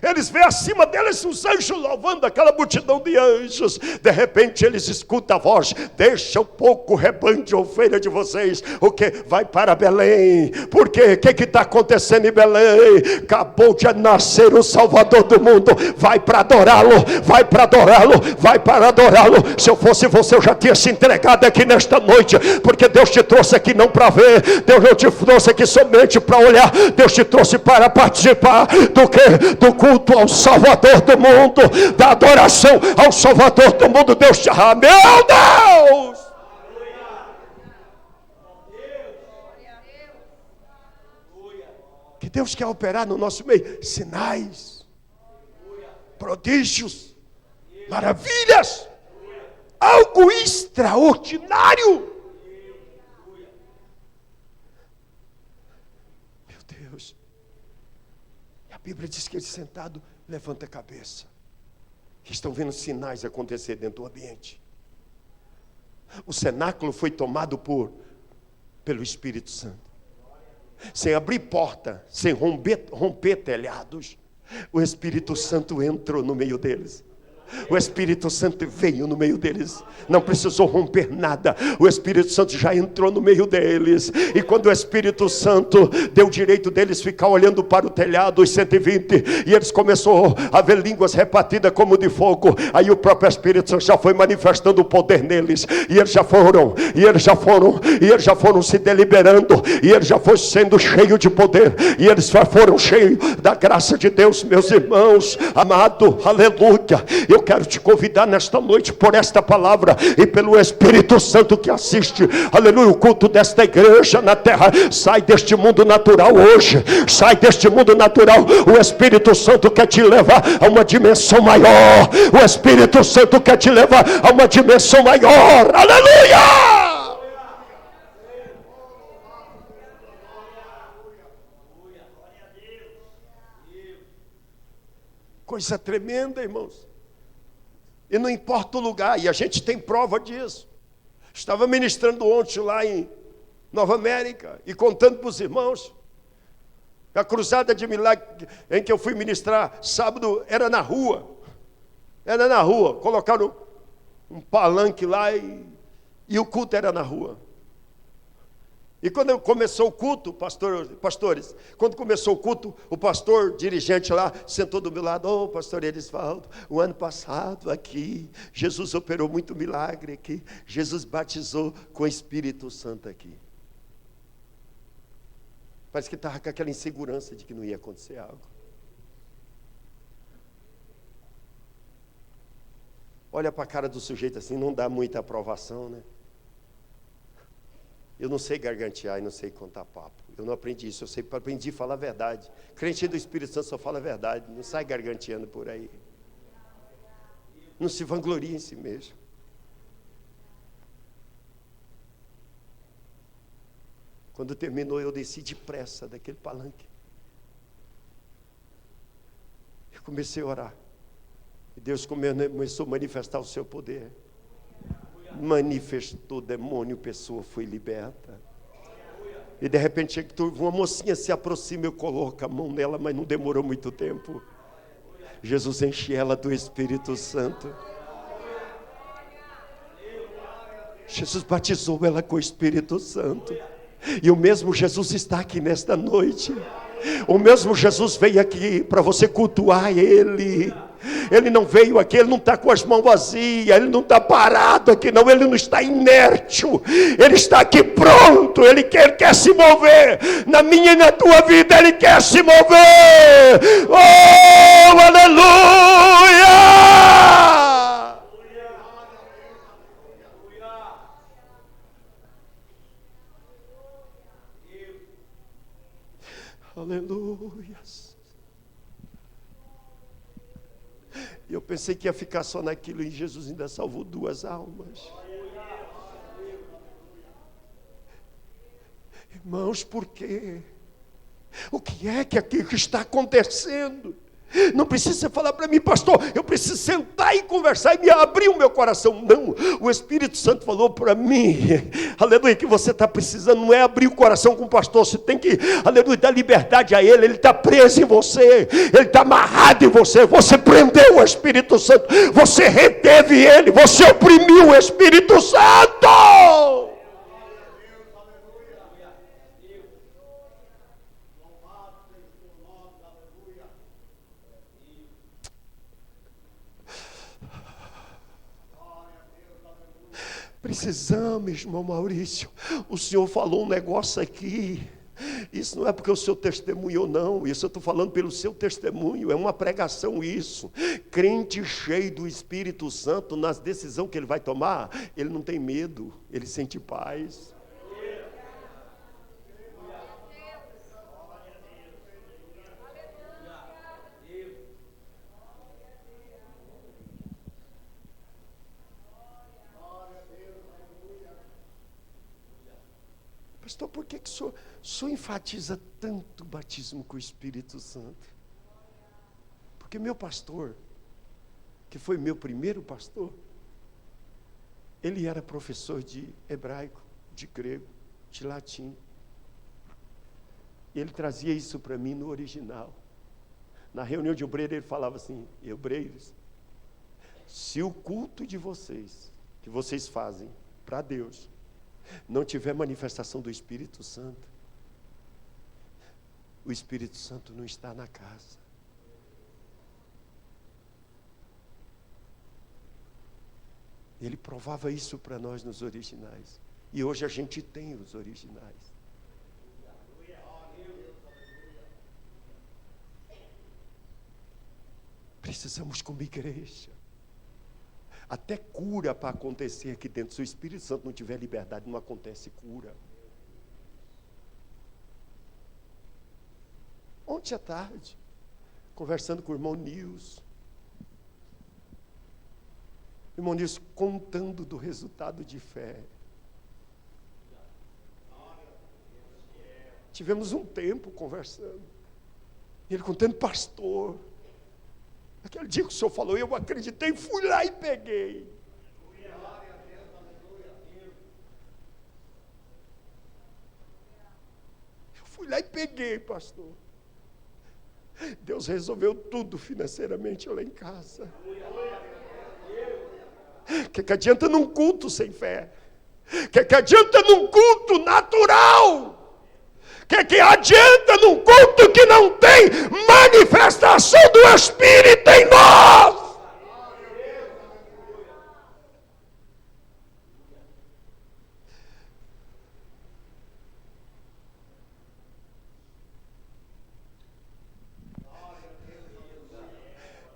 eles veem acima deles os anjos louvando, aquela multidão de anjos. De repente eles escutam a voz: deixa um pouco o rebanho de ovelha de vocês. O que? Vai para Belém. Por quê? O que está acontecendo em Belém? Acabou de nascer o Salvador do mundo. Vai para adorá-lo, vai para adorá-lo, vai para adorá-lo. Se eu fosse você, eu já tinha se entregado aqui nesta noite, porque Deus te trouxe aqui não para ver, Deus não te trouxe aqui somente para olhar, Deus te trouxe para participar do quê? Do culto ao Salvador do mundo, da adoração ao Salvador do mundo. Deus te ama, meu Deus! Que Deus quer operar no nosso meio sinais, prodígios, maravilhas, algo extraordinário. A Bíblia diz que ele sentado levanta a cabeça. Estão vendo sinais acontecer dentro do ambiente. O cenáculo foi tomado pelo Espírito Santo. Sem abrir porta, sem romper telhados, o Espírito Santo entrou no meio deles. O Espírito Santo veio no meio deles, não precisou romper nada. O Espírito Santo já entrou no meio deles. E quando o Espírito Santo deu o direito deles ficar olhando para o telhado, os 120, e eles começaram a ver línguas repartidas como de fogo. Aí o próprio Espírito Santo já foi manifestando o poder neles, e eles já foram se deliberando, e eles já foram sendo cheios de poder, e eles já foram cheios da graça de Deus. Meus irmãos, amado, aleluia. Eu quero te convidar nesta noite, por esta palavra e pelo Espírito Santo que assiste, aleluia, o culto desta igreja na terra. Sai deste mundo natural hoje, sai deste mundo natural. O Espírito Santo quer te levar a uma dimensão maior. O Espírito Santo quer te levar a uma dimensão maior, aleluia. Coisa tremenda, irmãos. E não importa o lugar, e a gente tem prova disso. Estava ministrando ontem lá em Nova América, e contando para os irmãos, a cruzada de milagre em que eu fui ministrar sábado, era na rua, colocaram um palanque lá, e o culto era na rua. E quando começou o culto, pastores, quando começou o culto, o pastor dirigente lá sentou do meu lado. Pastor Elisvaldo, o ano passado aqui, Jesus operou muito milagre aqui. Jesus batizou com o Espírito Santo aqui. Parece que estava com aquela insegurança de que não ia acontecer algo. Olha para a cara do sujeito assim, não dá muita aprovação, né? Eu não sei gargantear e não sei contar papo. Eu não aprendi isso, aprendi a falar a verdade. Crente do Espírito Santo só fala a verdade, não sai garganteando por aí. Não se vanglorie em si mesmo. Quando terminou, eu desci depressa daquele palanque. Eu comecei a orar. E Deus começou a manifestar o seu poder. Manifestou demônio, pessoa foi liberta. E de repente uma mocinha se aproxima, eu coloco a mão nela, mas não demorou muito tempo. Jesus enche ela do Espírito Santo. Jesus batizou ela com o Espírito Santo. E o mesmo Jesus está aqui nesta noite. O mesmo Jesus veio aqui para você cultuar Ele. Ele não veio aqui, Ele não está com as mãos vazias, Ele não está parado aqui não, Ele não está inértil, Ele está aqui pronto, Ele quer se mover, na minha e na tua vida Ele quer se mover, oh, aleluia! Aleluia! Eu pensei que ia ficar só naquilo, e Jesus ainda salvou 2 almas. Irmãos, por quê? O que é que aqui está acontecendo? Não precisa falar para mim, pastor, eu preciso sentar e conversar e me abrir o meu coração. Não, o Espírito Santo falou para mim, aleluia, que você está precisando, não é abrir o coração com o pastor, você tem que, aleluia, dar liberdade a ele está preso em você, ele está amarrado em você, você prendeu o Espírito Santo, você reteve ele, você oprimiu o Espírito Santo. Precisamos, irmão Maurício, o senhor falou um negócio aqui, isso não é porque o senhor testemunhou não, isso eu estou falando pelo seu testemunho, é uma pregação isso, crente cheio do Espírito Santo, nas decisões que ele vai tomar, ele não tem medo, ele sente paz. Pastor, por que o senhor enfatiza tanto o batismo com o Espírito Santo? Porque meu pastor, que foi meu primeiro pastor, ele era professor de hebraico, de grego, de latim. E ele trazia isso para mim no original. Na reunião de obreiros ele falava assim, obreiros, se o culto de vocês, que vocês fazem para Deus, não tiver manifestação do Espírito Santo, o Espírito Santo não está na casa. Ele provava isso para nós nos originais. E hoje a gente tem os originais. Precisamos como igreja. Até cura para acontecer aqui dentro. Se o Espírito Santo não tiver liberdade, não acontece cura. Ontem à tarde, conversando com o irmão Nilson. O irmão Nilson contando do resultado de fé. Tivemos um tempo conversando. Ele contando, pastor. Aquele dia que o senhor falou, eu acreditei, fui lá e peguei. Eu fui lá e peguei, pastor. Deus resolveu tudo financeiramente lá em casa. Que adianta num culto sem fé? Que adianta num culto natural? Que adianta num culto que não tem manifestação do Espírito em nós?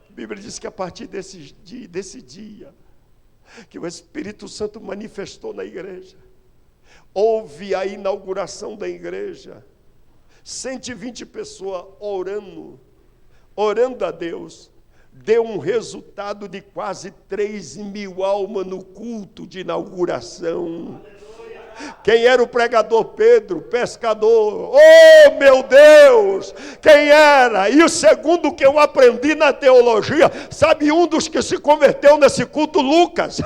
A Bíblia diz que a partir desse dia, que o Espírito Santo manifestou na igreja, houve a inauguração da igreja. 120 pessoas orando a Deus. Deu um resultado de quase 3.000 almas no culto de inauguração. Quem era o pregador? Pedro, pescador. Oh, meu Deus! Quem era? E o segundo que eu aprendi na teologia, sabe um dos que se converteu nesse culto? Lucas.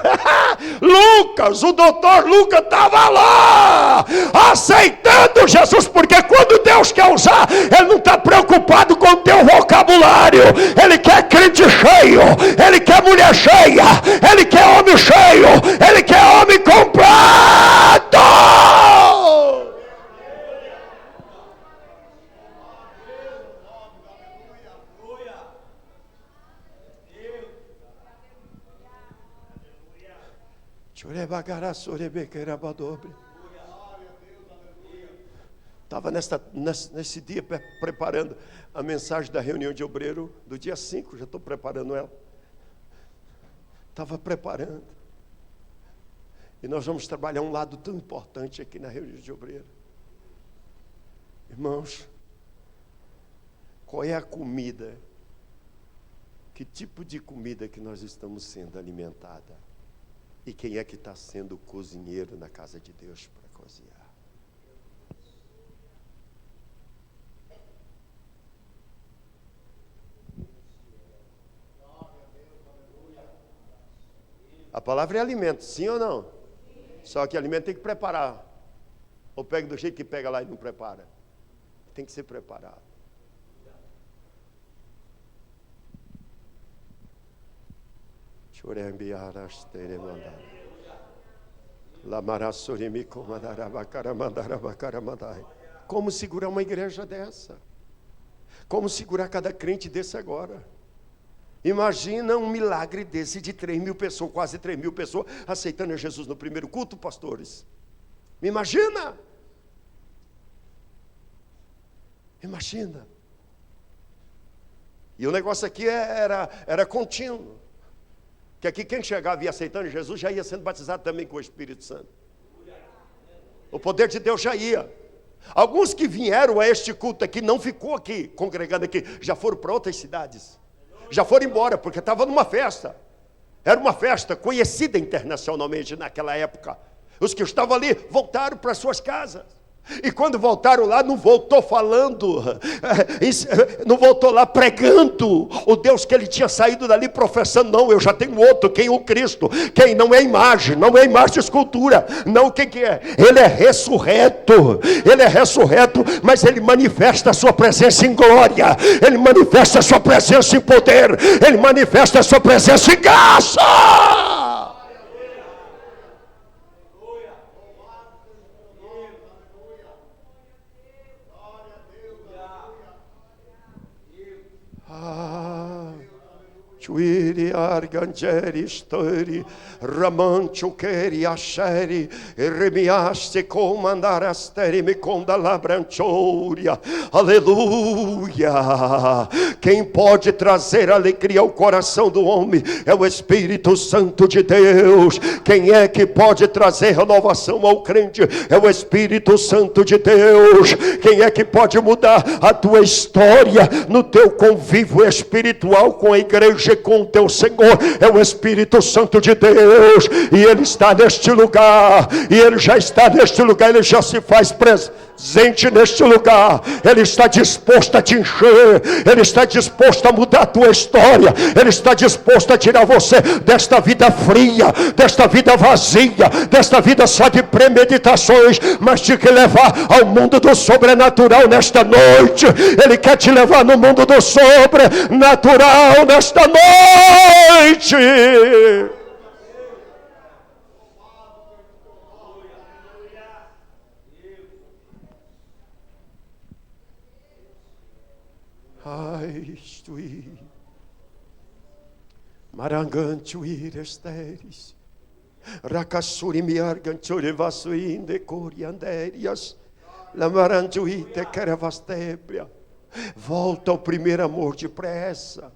Lucas, o doutor Lucas estava lá, aceitando Jesus, porque quando Deus quer usar, Ele não está preocupado com o teu vocabulário. Ele quer crente cheio, Ele quer mulher cheia, Ele quer homem cheio, Ele quer homem completo. Estava nesse dia preparando a mensagem da reunião de obreiro do dia 5, já estou preparando ela. Estava preparando. E nós vamos trabalhar um lado tão importante aqui na reunião de obreiro. Irmãos, qual é a comida? Que tipo de comida que nós estamos sendo alimentada? E quem é que está sendo o cozinheiro na casa de Deus para cozinhar? A palavra é alimento, sim ou não? Só que alimento tem que preparar. Ou pega do jeito que pega lá e não prepara. Tem que ser preparado. Como segurar uma igreja dessa? Como segurar cada crente desse agora? Imagina um milagre desse de 3.000 pessoas, quase 3.000 pessoas, aceitando a Jesus no primeiro culto, pastores. Me imagina! Imagina! E o negócio aqui era contínuo. Que aqui quem chegava e ia aceitando Jesus já ia sendo batizado também com o Espírito Santo. O poder de Deus já ia. Alguns que vieram a este culto aqui, não ficou aqui, congregando aqui, já foram para outras cidades. Já foram embora, porque estava numa festa. Era uma festa conhecida internacionalmente naquela época. Os que estavam ali voltaram para suas casas. E quando voltaram lá, não voltou falando, não voltou lá pregando o Deus que ele tinha saído dali professando. Não, eu já tenho outro, quem? O Cristo. Quem? Não é imagem, não é imagem de escultura. Não, o que é? Ele é ressurreto. Ele é ressurreto, mas ele manifesta a sua presença em glória. Ele manifesta a sua presença em poder. Ele manifesta a sua presença em graça. Chuiri argangeri stori ramancho queri asceri remiaste comandare asteri me conda labranchoria. Aleluia! Quem pode trazer alegria ao coração do homem é o Espírito Santo de Deus. Quem é que pode trazer renovação ao crente? É o Espírito Santo de Deus. Quem é que pode mudar a tua história no teu convívio espiritual com a igreja, com o teu Senhor? É o Espírito Santo de Deus, e Ele está neste lugar, e Ele já está neste lugar, Ele já se faz presente neste lugar. Ele está disposto a te encher, Ele está disposto a mudar a tua história, Ele está disposto a tirar você desta vida fria, desta vida vazia, desta vida só de premeditações, mas te quer levar ao mundo do sobrenatural nesta noite. Ele quer te levar no mundo do sobrenatural nesta noite. Ai, estui marangantuir esteres racassuri miarganture vasuinde corianderias lamarantuite caravastebria. Volta ao primeiro amor depressa.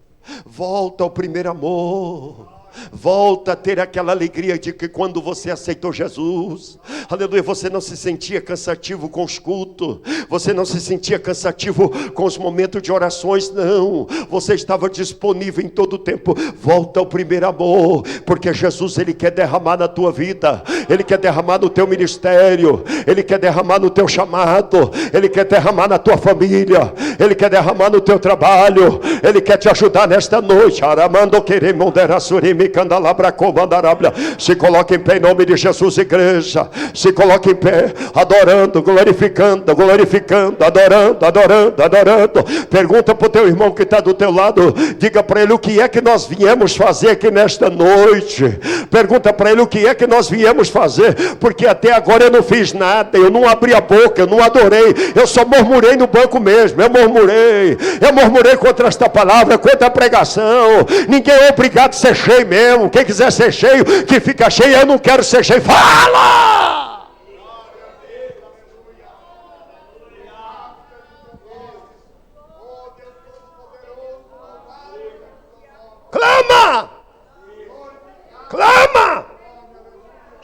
Volta ao primeiro amor. Volta a ter aquela alegria de que quando você aceitou Jesus, aleluia, você não se sentia cansativo com os cultos, você não se sentia cansativo com os momentos de orações, não, você estava disponível em todo o tempo. Volta ao primeiro amor, porque Jesus, Ele quer derramar na tua vida, Ele quer derramar no teu ministério, Ele quer derramar no teu chamado, Ele quer derramar na tua família, Ele quer derramar no teu trabalho, Ele quer te ajudar nesta noite. Se coloque em pé em nome de Jesus, igreja. Se coloque em pé, adorando, glorificando, adorando. Pergunta para o teu irmão que está do teu lado, diga para ele o que é que nós viemos fazer aqui nesta noite. Pergunta para ele o que é que nós viemos fazer, porque até agora eu não fiz nada, eu não abri a boca, eu não adorei, eu só murmurei no banco mesmo, eu murmurei contra esta palavra, contra a pregação. Ninguém é obrigado a ser cheio mesmo, quem quiser ser cheio, que fica cheio. Eu não quero ser cheio, fala! Clama!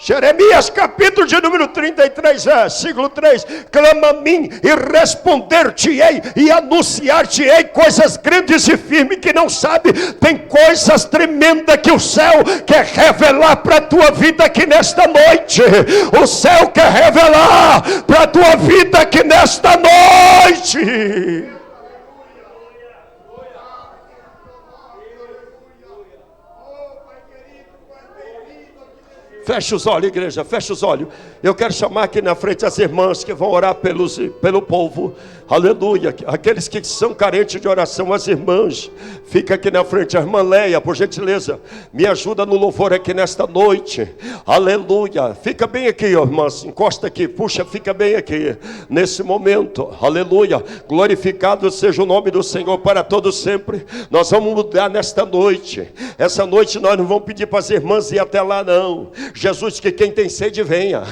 Jeremias capítulo de número 33, versículo 3: clama a mim e responder-te-ei e anunciar-te-ei coisas grandes e firmes que não sabe. Tem coisas tremendas que o céu quer revelar para a tua vida aqui nesta noite. O céu quer revelar para a tua vida aqui nesta noite. Fecha os olhos, igreja, fecha os olhos. Eu quero chamar aqui na frente as irmãs que vão orar pelo povo. Aleluia. Aqueles que são carentes de oração, as irmãs. Fica aqui na frente. A irmã Leia, por gentileza, me ajuda no louvor aqui nesta noite. Aleluia. Fica bem aqui, ó, irmãs. Encosta aqui, puxa, fica bem aqui. Nesse momento, aleluia. Glorificado seja o nome do Senhor para todos sempre. Nós vamos mudar nesta noite. Essa noite nós não vamos pedir para as irmãs ir até lá, não. Jesus disse que quem tem sede, venha.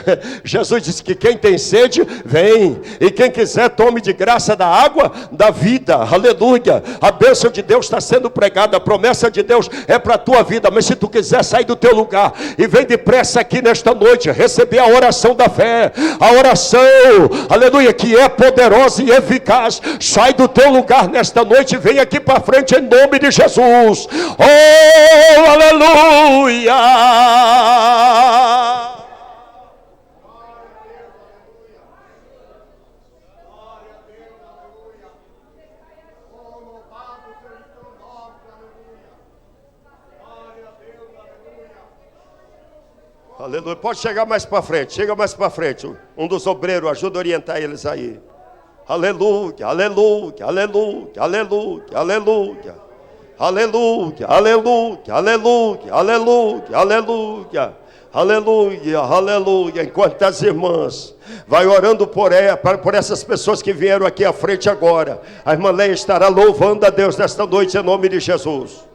Jesus disse que quem tem sede, vem. E quem quiser, tome de graça da água da vida. Aleluia. A bênção de Deus está sendo pregada. A promessa de Deus é para a tua vida. Mas se tu quiser sair do teu lugar e vem depressa aqui nesta noite, receber a oração da fé, a oração, aleluia, que é poderosa e eficaz, sai do teu lugar nesta noite e vem aqui para frente em nome de Jesus. Oh, aleluia. Aleluia. Pode chegar mais para frente, chega mais para frente. Um dos obreiros ajuda a orientar eles aí. Aleluia, aleluia, aleluia, aleluia, aleluia. Aleluia, aleluia, aleluia, aleluia, aleluia. Aleluia, aleluia. Enquanto as irmãs vai orando por essas pessoas que vieram aqui à frente agora, a irmã Leia estará louvando a Deus nesta noite em nome de Jesus.